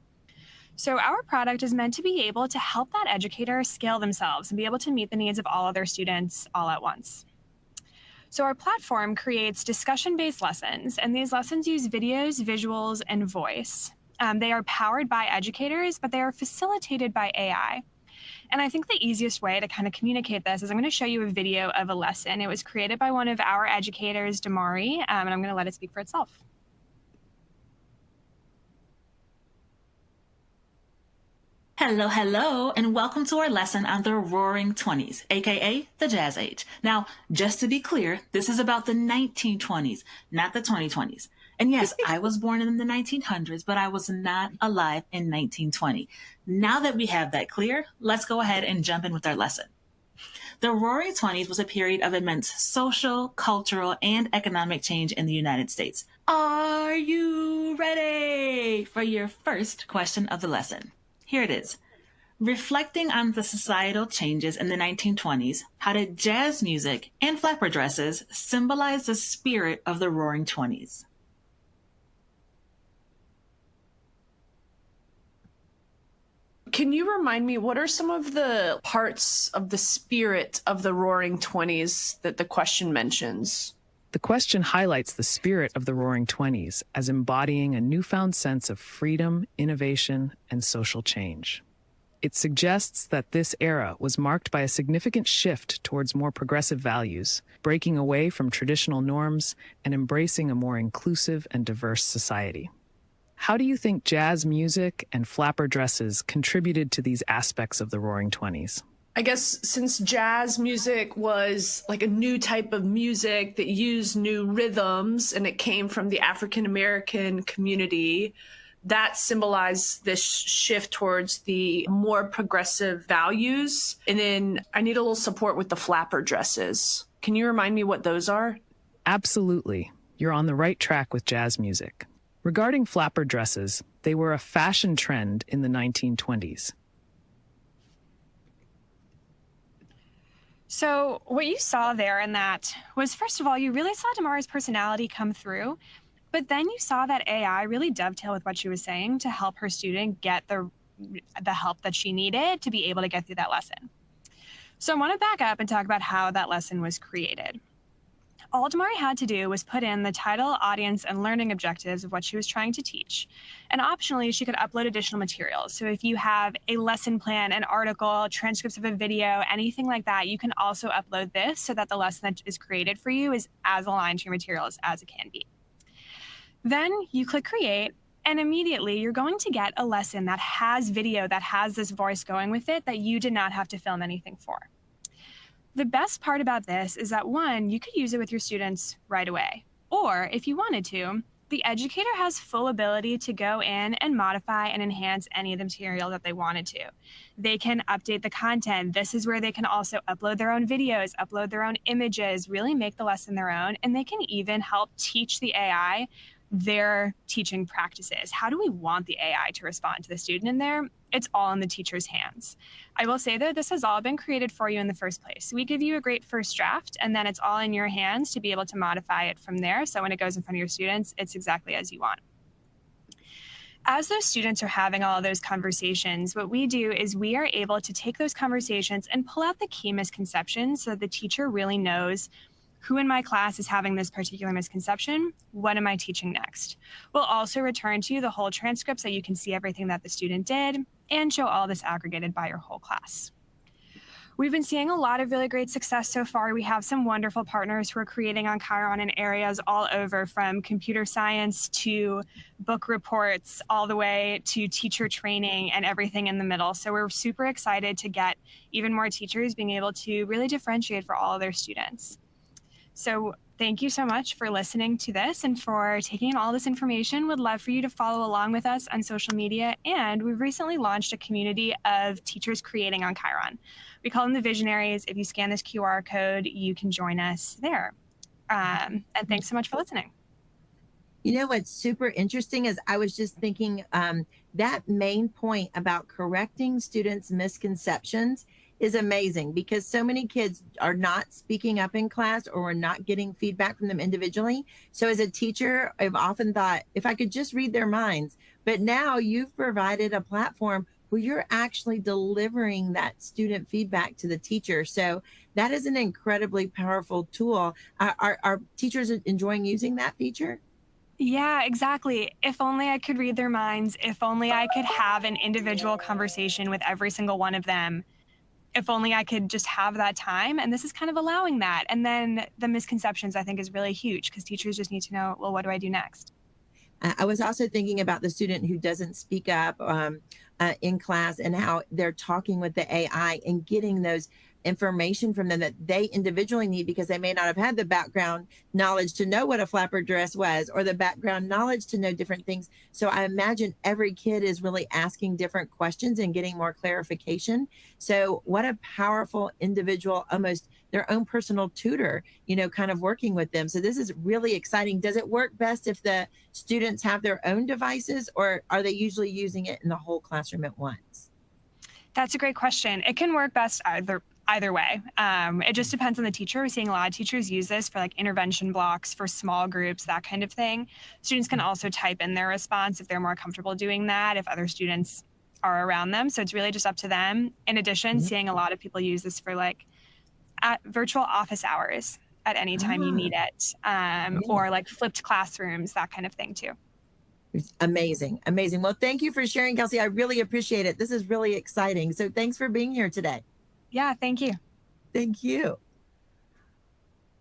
So our product is meant to be able to help that educator scale themselves and be able to meet the needs of all of their students all at once. So our platform creates discussion-based lessons, and these lessons use videos, visuals, and voice. They are powered by educators, but they are facilitated by AI. And I think the easiest way to kind of communicate this is I'm going to show you a video of a lesson. It was created by one of our educators, Damari, and I'm going to let it speak for itself. Hello, hello, and welcome to our lesson on the Roaring 20s, aka the Jazz Age. Now, just to be clear, this is about the 1920s, not the 2020s. And yes, I was born in the 1900s, but I was not alive in 1920. Now that we have that clear, let's go ahead and jump in with our lesson. The Roaring Twenties was a period of immense social, cultural, and economic change in the United States. Are you ready for your first question of the lesson? Here it is. Reflecting on the societal changes in the 1920s, how did jazz music and flapper dresses symbolize the spirit of the Roaring Twenties? Can you remind me, what are some of the parts of the spirit of the Roaring Twenties that the question mentions? The question highlights the spirit of the Roaring Twenties as embodying a newfound sense of freedom, innovation, and social change. It suggests that this era was marked by a significant shift towards more progressive values, breaking away from traditional norms and embracing a more inclusive and diverse society. How do you think jazz music and flapper dresses contributed to these aspects of the Roaring Twenties? I guess since jazz music was like a new type of music that used new rhythms and it came from the African American community, that symbolized this shift towards the more progressive values. And then I need a little support with the flapper dresses. Can you remind me what those are? Absolutely. You're on the right track with jazz music. Regarding flapper dresses, they were a fashion trend in the 1920s. So what you saw there in that was, first of all, you really saw Damara's personality come through, but then you saw that AI really dovetail with what she was saying to help her student get the help that she needed to be able to get through that lesson. So I want to back up and talk about how that lesson was created. All Damari had to do was put in the title, audience, and learning objectives of what she was trying to teach. And optionally, she could upload additional materials. So if you have a lesson plan, an article, transcripts of a video, anything like that, you can also upload this so that the lesson that is created for you is as aligned to your materials as it can be. Then you click create, and immediately you're going to get a lesson that has video, that has this voice going with it, that you did not have to film anything for. The best part about this is that, one, you could use it with your students right away. Or if you wanted to, the educator has full ability to go in and modify and enhance any of the material that they wanted to. They can update the content. This is where they can also upload their own videos, upload their own images, really make the lesson their own. And they can even help teach the AI their teaching practices. How do we want the AI to respond to the student in there? It's all in the teacher's hands. I will say, though, this has all been created for you in the first place. We give you a great first draft, and then it's all in your hands to be able to modify it from there. So when it goes in front of your students, it's exactly as you want. As those students are having all of those conversations, what we do is we are able to take those conversations and pull out the key misconceptions so that the teacher really knows who in my class is having this particular misconception. What am I teaching next? We'll also return to you the whole transcript so you can see everything that the student did and show all this aggregated by your whole class. We've been seeing a lot of really great success so far. We have some wonderful partners who are creating on Kyron in areas all over, from computer science to book reports, all the way to teacher training and everything in the middle. So we're super excited to get even more teachers being able to really differentiate for all of their students. So thank you so much for listening to this and for taking in all this information. Would love for you to follow along with us on social media. And we've recently launched a community of teachers creating on Kyron. We call them the Visionaries. If you scan this QR code, you can join us there. And thanks so much for listening. You know what's super interesting is I was just thinking that main point about correcting students' misconceptions is amazing, because so many kids are not speaking up in class or we're not getting feedback from them individually. So as a teacher, I've often thought, if I could just read their minds, but now you've provided a platform where you're actually delivering that student feedback to the teacher. So that is an incredibly powerful tool. Are teachers enjoying using that feature? Yeah, exactly. If only I could read their minds. If only I could have an individual conversation with every single one of them. If only I could just have that time. And this is kind of allowing that. And then the misconceptions, I think, is really huge, because teachers just need to know, well, what do I do next? I was also thinking about the student who doesn't speak up in class, and how they're talking with the AI and getting those information from them that they individually need, because they may not have had the background knowledge to know what a flapper dress was, or the background knowledge to know different things. So I imagine every kid is really asking different questions and getting more clarification. So what a powerful individual, almost their own personal tutor, you know, kind of working with them. So this is really exciting. Does it work best if the students have their own devices, or are they usually using it in the whole classroom at once? That's a great question. It can work best either way. It just depends on the teacher. We're seeing a lot of teachers use this for like intervention blocks for small groups, that kind of thing. Students can also type in their response if they're more comfortable doing that, if other students are around them. So it's really just up to them. In addition, seeing a lot of people use this for like at virtual office hours at any time you need it, or like flipped classrooms, that kind of thing too. Amazing. Amazing. Well, thank you for sharing, Kelsey. I really appreciate it. This is really exciting. So thanks for being here today. Yeah, thank you. Thank you.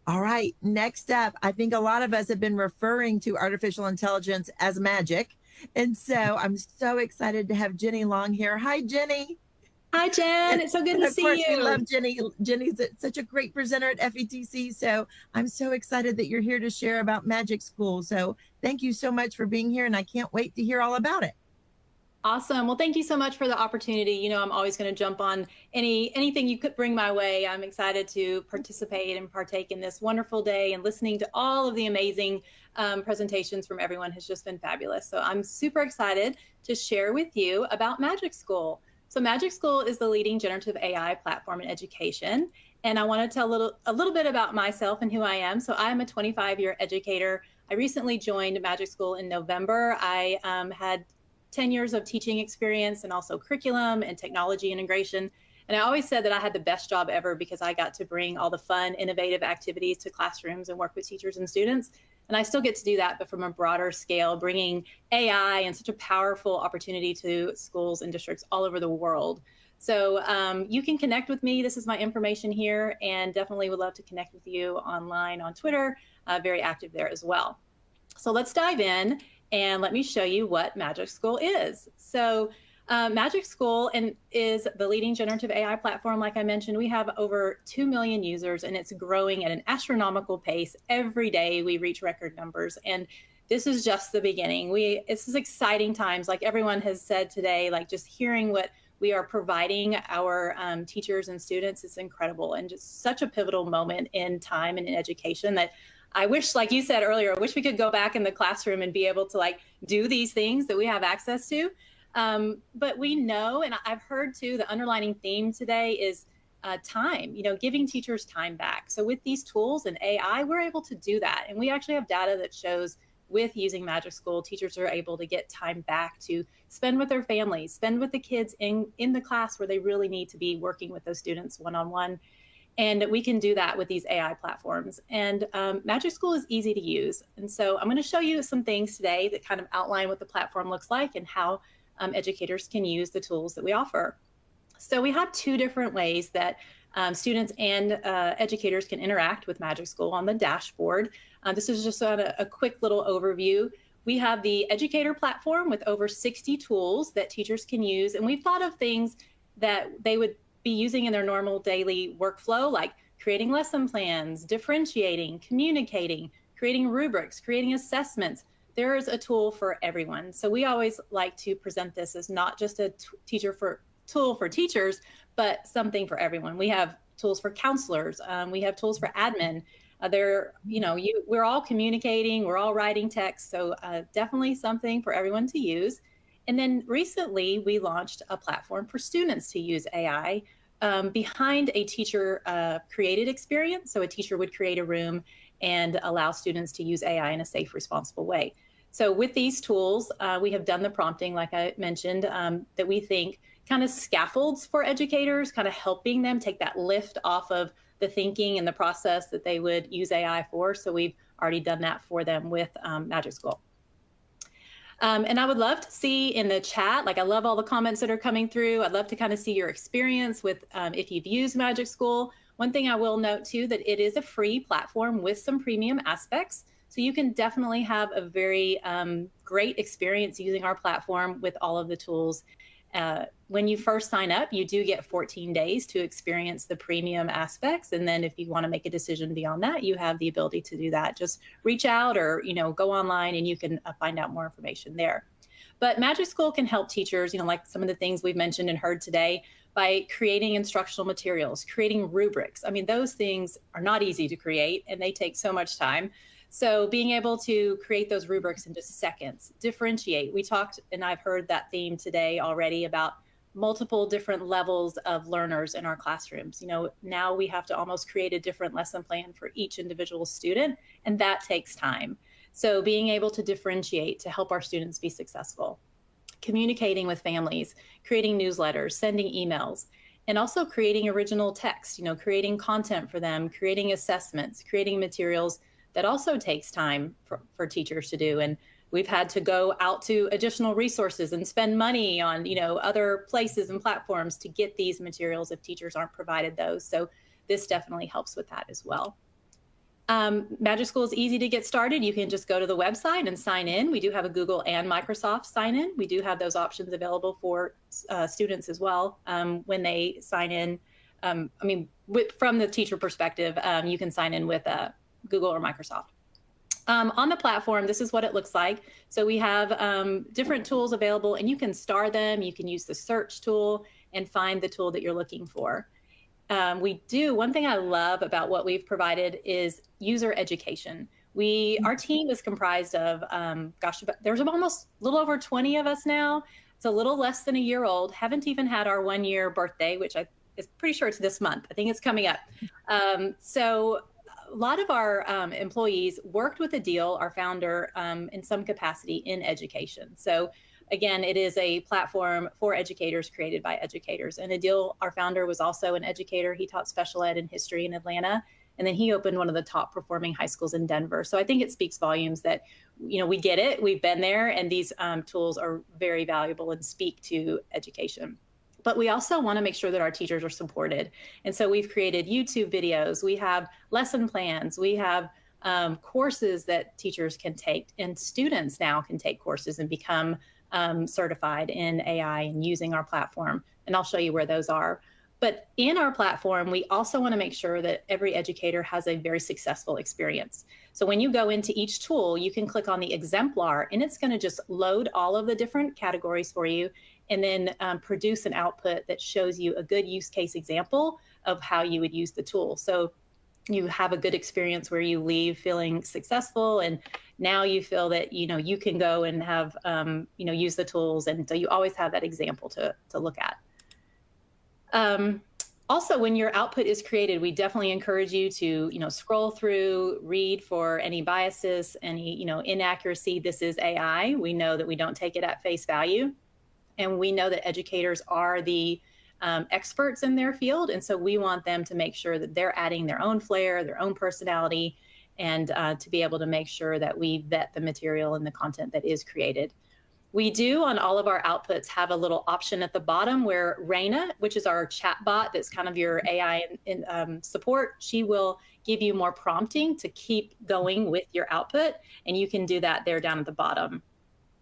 All right. Next up, I think a lot of us have been referring to artificial intelligence as magic. And so I'm so excited to have Jenny Long here. Hi, Jenny. Hi, Jen. It's so good to see you. We love Jenny. Jenny's such a great presenter at FETC. So I'm so excited that you're here to share about Magic School. So thank you so much for being here, and I can't wait to hear all about it. Awesome. Well, thank you so much for the opportunity. You know, I'm always going to jump on anything you could bring my way. I'm excited to participate and partake in this wonderful day, and listening to all of the amazing presentations from everyone has just been fabulous. So I'm super excited to share with you about Magic School. So Magic School is the leading generative AI platform in education. And I want to tell a little bit about myself and who I am. So I'm a 25-year educator. I recently joined Magic School in November. I had 10 years of teaching experience, and also curriculum and technology integration. And I always said that I had the best job ever, because I got to bring all the fun, innovative activities to classrooms and work with teachers and students. And I still get to do that, but from a broader scale, bringing AI and such a powerful opportunity to schools and districts all over the world. So you can connect with me. This is my information here, and definitely would love to connect with you online on Twitter. Very active there as well. So let's dive in, and let me show you what Magic School is. So Magic School is the leading generative AI platform. Like I mentioned, we have over 2 million users, and it's growing at an astronomical pace. Every day we reach record numbers, and this is just the beginning. This is exciting times, like everyone has said today. Like, just hearing what we are providing our teachers and students is incredible, and just such a pivotal moment in time and in education that I wish, like you said earlier, I wish we could go back in the classroom and be able to like do these things that we have access to. But we know, and I've heard too, the underlining theme today is time, giving teachers time back. So with these tools and AI, we're able to do that. And we actually have data that shows with using Magic School, teachers are able to get time back to spend with their families, spend with the kids in the class where they really need to be working with those students one-on-one. And we can do that with these AI platforms. And Magic School is easy to use. And so I'm going to show you some things today that kind of outline what the platform looks like and how educators can use the tools that we offer. So we have two different ways that students and educators can interact with Magic School on the dashboard. This is just a quick little overview. We have the educator platform with over 60 tools that teachers can use. And we've thought of things that they would be using in their normal daily workflow, like creating lesson plans, differentiating, communicating, creating rubrics, creating assessments. There is a tool for everyone. So we always like to present this as not just a tool for teachers, but something for everyone. We have tools for counselors. We have tools for admin. We're all communicating, we're all writing text. So definitely something for everyone to use. And then recently we launched a platform for students to use AI behind a teacher created experience. So a teacher would create a room and allow students to use AI in a safe, responsible way. So with these tools, we have done the prompting, like I mentioned, that we think kind of scaffolds for educators, kind of helping them take that lift off of the thinking and the process that they would use AI for. So we've already done that for them with Magic School. And I would love to see in the chat, like I love all the comments that are coming through. I'd love to kind of see your experience with if you've used Magic School. One thing I will note too, that it is a free platform with some premium aspects. So you can definitely have a very great experience using our platform with all of the tools. When you first sign up, you do get 14 days to experience the premium aspects. And then if you want to make a decision beyond that, you have the ability to do that. Just reach out or, go online and you can find out more information there. But Magic School can help teachers, like some of the things we've mentioned and heard today, by creating instructional materials, creating rubrics. I mean, those things are not easy to create and they take so much time. So being able to create those rubrics in just seconds, differentiate. We talked, and I've heard that theme today already, about multiple different levels of learners in our classrooms. Now we have to almost create a different lesson plan for each individual student, and that takes time. So being able to differentiate to help our students be successful, communicating with families, creating newsletters, sending emails, and also creating original text, creating content for them, creating assessments, creating materials. That also takes time for teachers to do. And we've had to go out to additional resources and spend money on, other places and platforms to get these materials if teachers aren't provided those. So this definitely helps with that as well. Magic School is easy to get started. You can just go to the website and sign in. We do have a Google and Microsoft sign in. We do have those options available for students as well when they sign in. From the teacher perspective, you can sign in with Google or Microsoft. On the platform, this is what it looks like. So we have different tools available and you can star them. You can use the search tool and find the tool that you're looking for. One thing I love about what we've provided is user education. Our team is comprised of, there's almost a little over 20 of us now. It's a little less than a year old. Haven't even had our 1-year birthday, which is pretty sure it's this month. I think it's coming up. So a lot of our employees worked with Adil, our founder, in some capacity in education. So again, it is a platform for educators created by educators. And Adil, our founder, was also an educator. He taught special ed and history in Atlanta. And then he opened one of the top performing high schools in Denver. So I think it speaks volumes that, we get it, we've been there, and these tools are very valuable and speak to education. But we also want to make sure that our teachers are supported. And so we've created YouTube videos, we have lesson plans, we have courses that teachers can take, and students now can take courses and become certified in AI and using our platform. And I'll show you where those are. But in our platform, we also want to make sure that every educator has a very successful experience. So when you go into each tool, you can click on the exemplar and it's going to just load all of the different categories for you and then produce an output that shows you a good use case example of how you would use the tool. So you have a good experience where you leave feeling successful, and now you feel that you can go and have use the tools, and so you always have that example to look at. Also, when your output is created, we definitely encourage you to scroll through, read for any biases, any inaccuracy. This is AI. We know that we don't take it at face value, and we know that educators are the experts in their field, and so we want them to make sure that they're adding their own flair, their own personality, and to be able to make sure that we vet the material and the content that is created. We do, on all of our outputs, have a little option at the bottom where Raina, which is our chat bot that's kind of your AI support, she will give you more prompting to keep going with your output, and you can do that there down at the bottom.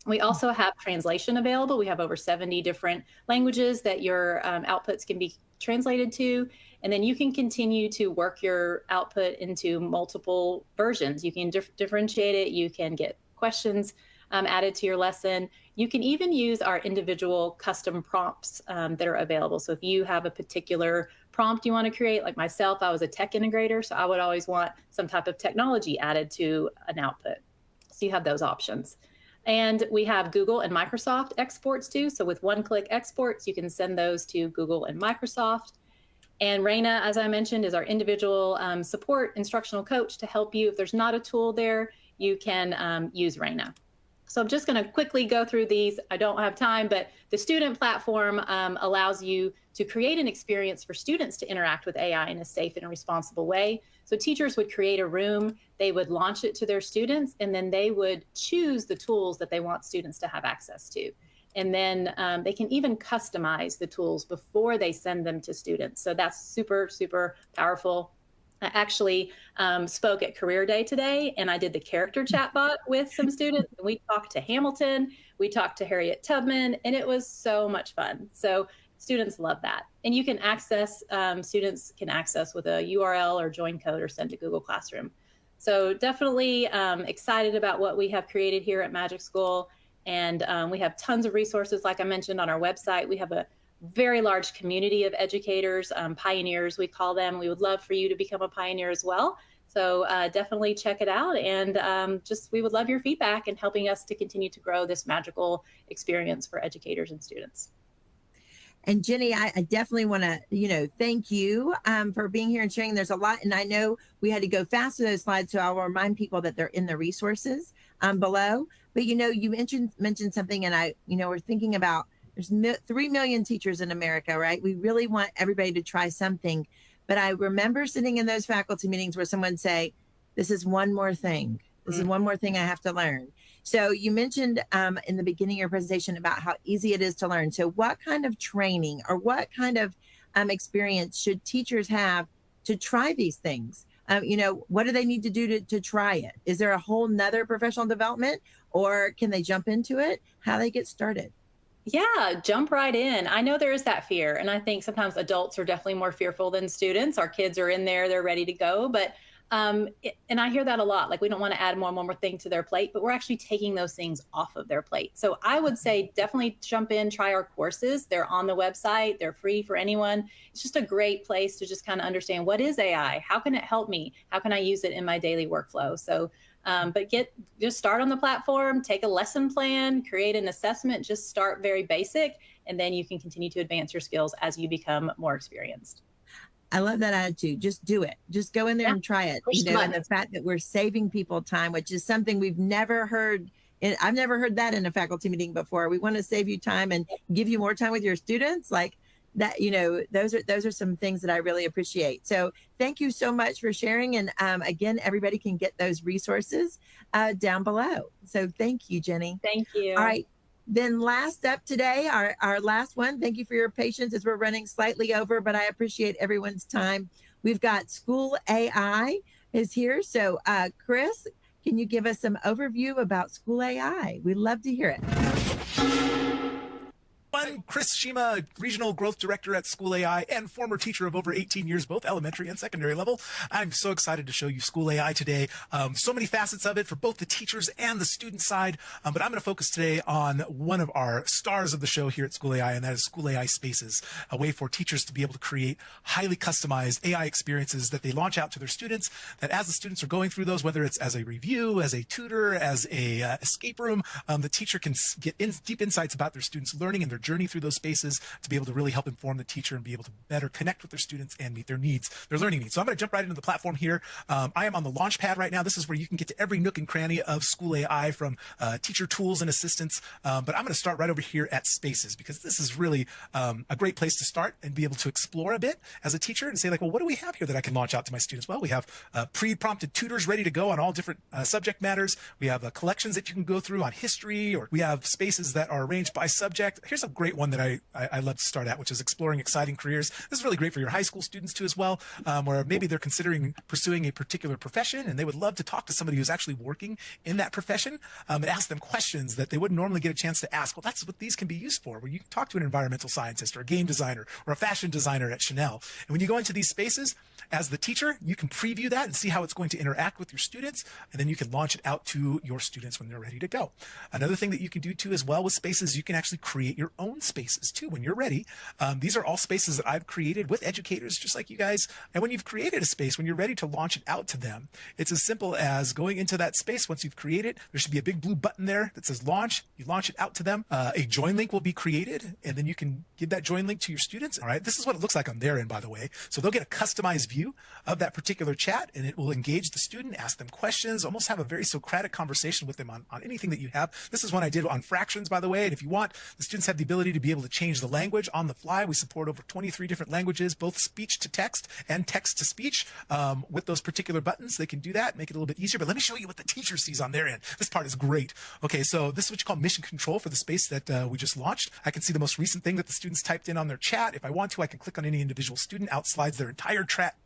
We also have translation available. We have over 70 different languages that your outputs can be translated to. And then you can continue to work your output into multiple versions. You can differentiate it. You can get questions added to your lesson. You can even use our individual custom prompts that are available. So if you have a particular prompt you want to create, like myself, I was a tech integrator, so I would always want some type of technology added to an output. So you have those options. And we have Google and Microsoft exports too. So with one-click exports, you can send those to Google and Microsoft. And Raina, as I mentioned, is our individual support instructional coach to help you. If there's not a tool there, you can use Raina. So I'm just going to quickly go through these. I don't have time, but the student platform allows you to create an experience for students to interact with AI in a safe and responsible way. So teachers would create a room, they would launch it to their students, and then they would choose the tools that they want students to have access to. And then they can even customize the tools before they send them to students. So that's super, super powerful. I actually spoke at Career Day today, and I did the character chatbot with some students. We talked to Hamilton, We talked to Harriet Tubman, and it was so much fun. So students love that. And you can access, students can access with a URL or join code or send to Google Classroom. So definitely excited about what we have created here at Magic School. And we have tons of resources, like I mentioned, on our website. We have a very large community of educators, pioneers, we call them. We would love for you to become a pioneer as well. So definitely check it out. And we would love your feedback and helping us to continue to grow this magical experience for educators and students. And Jenny, I definitely want to, thank you for being here and sharing. There's a lot, and I know we had to go fast with those slides, so I'll remind people that they're in the resources below. But you mentioned something, and we're thinking about there's 3 million teachers in America, right? We really want everybody to try something. But I remember sitting in those faculty meetings where someone say, "This is one more thing. This is one more thing I have to learn." So you mentioned in the beginning of your presentation about how easy it is to learn. So what kind of training or what kind of experience should teachers have to try these things? What do they need to do to try it? Is there a whole nother professional development, or can they jump into it? How they get started? Yeah, jump right in. I know there is that fear. And I think sometimes adults are definitely more fearful than students. Our kids are in there, they're ready to go. But and I hear that a lot, like we don't want to add more and more thing to their plate, but we're actually taking those things off of their plate. So I would say definitely jump in, try our courses. They're on the website. They're free for anyone. It's just a great place to just kind of understand, what is AI? How can it help me? How can I use it in my daily workflow? So, but just start on the platform, take a lesson plan, create an assessment, just start very basic, and then you can continue to advance your skills as you become more experienced. I love that attitude. Just do it. Just go in there and try it. And the fact that we're saving people time, which is something we've never heard. I've never heard that in a faculty meeting before. We want to save you time and give you more time with your students. Like that, those are some things that I really appreciate. So thank you so much for sharing. And again, everybody can get those resources down below. So thank you, Jenny. Thank you. All right. Then last up today, our last one. Thank you for your patience as we're running slightly over, but I appreciate everyone's time. We've got SchoolAI is here. So Chris, can you give us some overview about SchoolAI? We'd love to hear it. I'm Chris Shima, Regional Growth Director at SchoolAI and former teacher of over 18 years, both elementary and secondary level. I'm so excited to show you SchoolAI today. So many facets of it for both the teachers and the student side. But I'm going to focus today on one of our stars of the show here at SchoolAI, and that is SchoolAI Spaces, a way for teachers to be able to create highly customized AI experiences that they launch out to their students, that as the students are going through those, whether it's as a review, as a tutor, as a escape room, the teacher can get deep insights about their students' learning and their journey through those spaces to be able to really help inform the teacher and be able to better connect with their students and meet their needs, their learning needs. So I'm going to jump right into the platform here. I am on the launch pad right now. This is where you can get to every nook and cranny of SchoolAI, from teacher tools and assistance. But I'm going to start right over here at Spaces, because this is really a great place to start and be able to explore a bit as a teacher and say, like, well, what do we have here that I can launch out to my students? Well, we have pre-prompted tutors ready to go on all different subject matters. We have collections that you can go through on history, or we have spaces that are arranged by subject. Here's a great one that I love to start at, which is exploring exciting careers. This is really great for your high school students too as well, where maybe they're considering pursuing a particular profession and they would love to talk to somebody who's actually working in that profession and ask them questions that they wouldn't normally get a chance to ask. Well, that's what these can be used for, where you can talk to an environmental scientist or a game designer or a fashion designer at Chanel. And when you go into these spaces as the teacher, you can preview that and see how it's going to interact with your students, and then you can launch it out to your students when they're ready to go. Another thing that you can do too as well with spaces, you can actually create your own spaces too when you're ready. These are all spaces that I've created with educators just like you guys. And when you've created a space, when you're ready to launch it out to them, it's as simple as going into that space. Once you've created, there should be a big blue button there that says launch. You launch it out to them. A join link will be created, and then you can give that join link to your students. All right. This is what it looks like on their end, by the way. So they'll get a customized view of that particular chat, and it will engage the student, ask them questions, almost have a very Socratic conversation with them on anything that you have. This is one I did on fractions, by the way. And if you want, the students have the ability ability to be able to change the language on the fly. We support over 23 different languages, both speech to text and text to speech. With those particular buttons, they can do that, make it a little bit easier. But let me show you what the teacher sees on their end. This part is great. Okay, so this is what you call mission control for the space that we just launched. I can see the most recent thing that the students typed in on their chat. If I want to, I can click on any individual student. Out slides their entire chat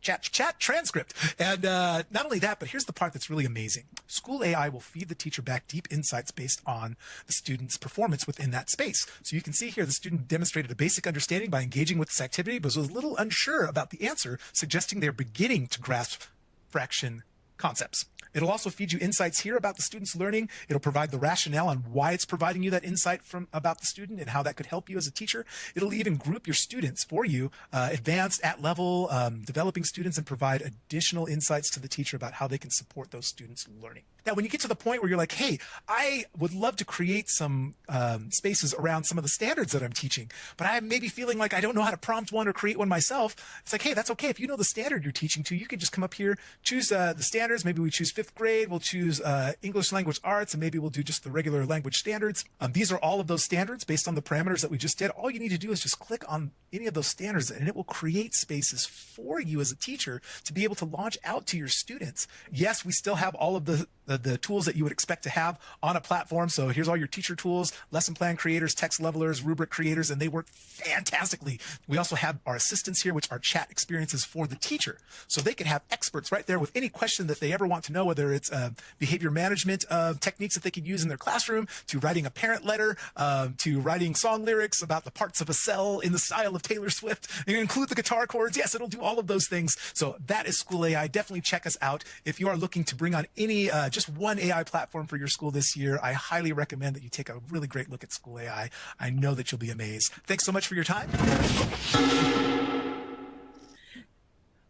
transcript. And not only that, but here's the part that's really amazing. SchoolAI will feed the teacher back deep insights based on the student's performance within that space. So you can see here the student demonstrated a basic understanding by engaging with this activity, but was a little unsure about the answer, suggesting they're beginning to grasp fraction concepts. It'll also feed you insights here about the student's learning. It'll provide the rationale on why it's providing you that insight about the student and how that could help you as a teacher. It'll even group your students for you, advanced, at level, developing students, and provide additional insights to the teacher about how they can support those students' learning. Now, when you get to the point where you're like, hey, I would love to create some spaces around some of the standards that I'm teaching, but I'm maybe feeling like I don't know how to prompt one or create one myself. It's like, hey, that's okay. If you know the standard you're teaching to, you can just come up here, choose the standards. Maybe we choose 5th grade. We'll choose English language arts, and maybe we'll do just the regular language standards. These are all of those standards based on the parameters that we just did. All you need to do is just click on any of those standards, and it will create spaces for you as a teacher to be able to launch out to your students. Yes, we still have all of the tools that you would expect to have on a platform. So here's all your teacher tools, lesson plan creators, text levelers, rubric creators, and they work fantastically. We also have our assistants here, which are chat experiences for the teacher. So they can have experts right there with any question that they ever want to know, whether it's behavior management techniques that they can use in their classroom, to writing a parent letter, to writing song lyrics about the parts of a cell in the style of Taylor Swift. You can include the guitar chords. Yes, it'll do all of those things. So that is SchoolAI. Definitely check us out. If you are looking to bring on any just one AI platform for your school this year, I highly recommend that you take a really great look at SchoolAI. I know that you'll be amazed. Thanks so much for your time.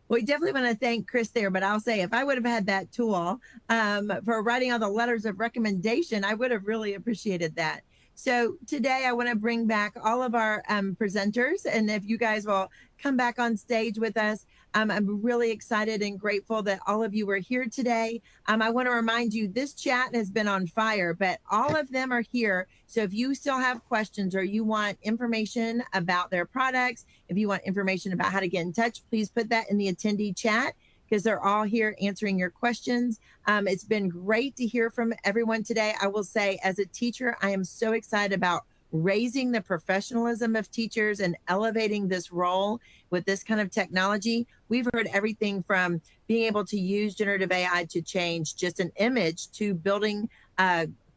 We definitely want to thank Chris there, but I'll say if I would have had that tool for writing all the letters of recommendation, I would have really appreciated that. So today I want to bring back all of our presenters, and if you guys will come back on stage with us, I'm really excited and grateful that all of you were here today. I want to remind you, this chat has been on fire, but all of them are here. So if you still have questions or you want information about their products, if you want information about how to get in touch, please put that in the attendee chat, because they're all here answering your questions. It's been great to hear from everyone today. I will say, as a teacher, I am so excited about raising the professionalism of teachers and elevating this role with this kind of technology. We've heard everything from being able to use generative AI to change just an image, to building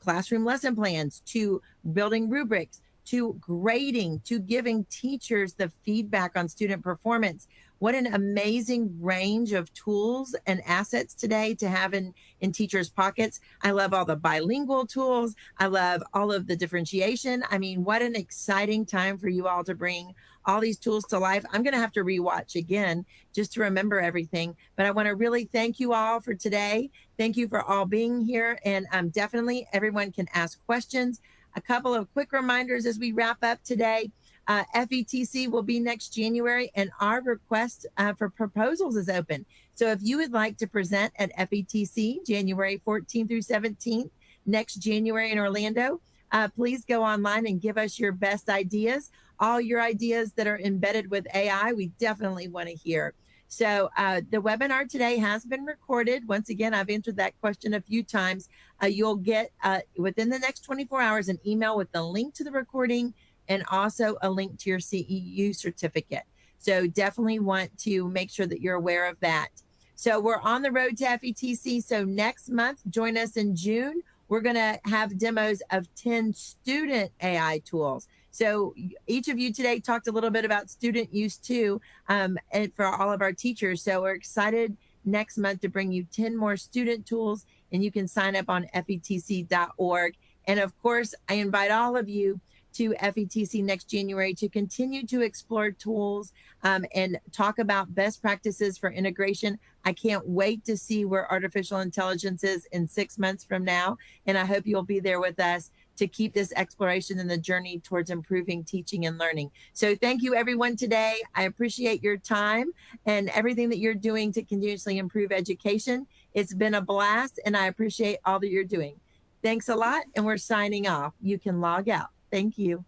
classroom lesson plans, to building rubrics, to grading, to giving teachers the feedback on student performance. What an amazing range of tools and assets today to have in teachers' pockets. I love all the bilingual tools. I love all of the differentiation. I mean, what an exciting time for you all to bring all these tools to life. I'm going to have to rewatch again just to remember everything. But I want to really thank you all for today. Thank you for all being here. And definitely everyone can ask questions. A couple of quick reminders as we wrap up today. FETC will be next January, and our request for proposals is open. So if you would like to present at FETC January 14th through 17th next January in Orlando, please go online and give us your best ideas. All your ideas that are embedded with AI, we definitely want to hear. So the webinar today has been recorded. Once again, I've answered that question a few times. You'll get within the next 24 hours an email with the link to the recording and also a link to your CEU certificate. So definitely want to make sure that you're aware of that. So we're on the road to FETC. So next month, join us in June. We're going to have demos of 10 student AI tools. So each of you today talked a little bit about student use too, and for all of our teachers. So we're excited next month to bring you 10 more student tools, and you can sign up on FETC.org. And of course, I invite all of you to FETC next January to continue to explore tools and talk about best practices for integration. I can't wait to see where artificial intelligence is in 6 months from now. And I hope you'll be there with us to keep this exploration and the journey towards improving teaching and learning. So thank you everyone today. I appreciate your time and everything that you're doing to continuously improve education. It's been a blast, and I appreciate all that you're doing. Thanks a lot, and we're signing off. You can log out. Thank you.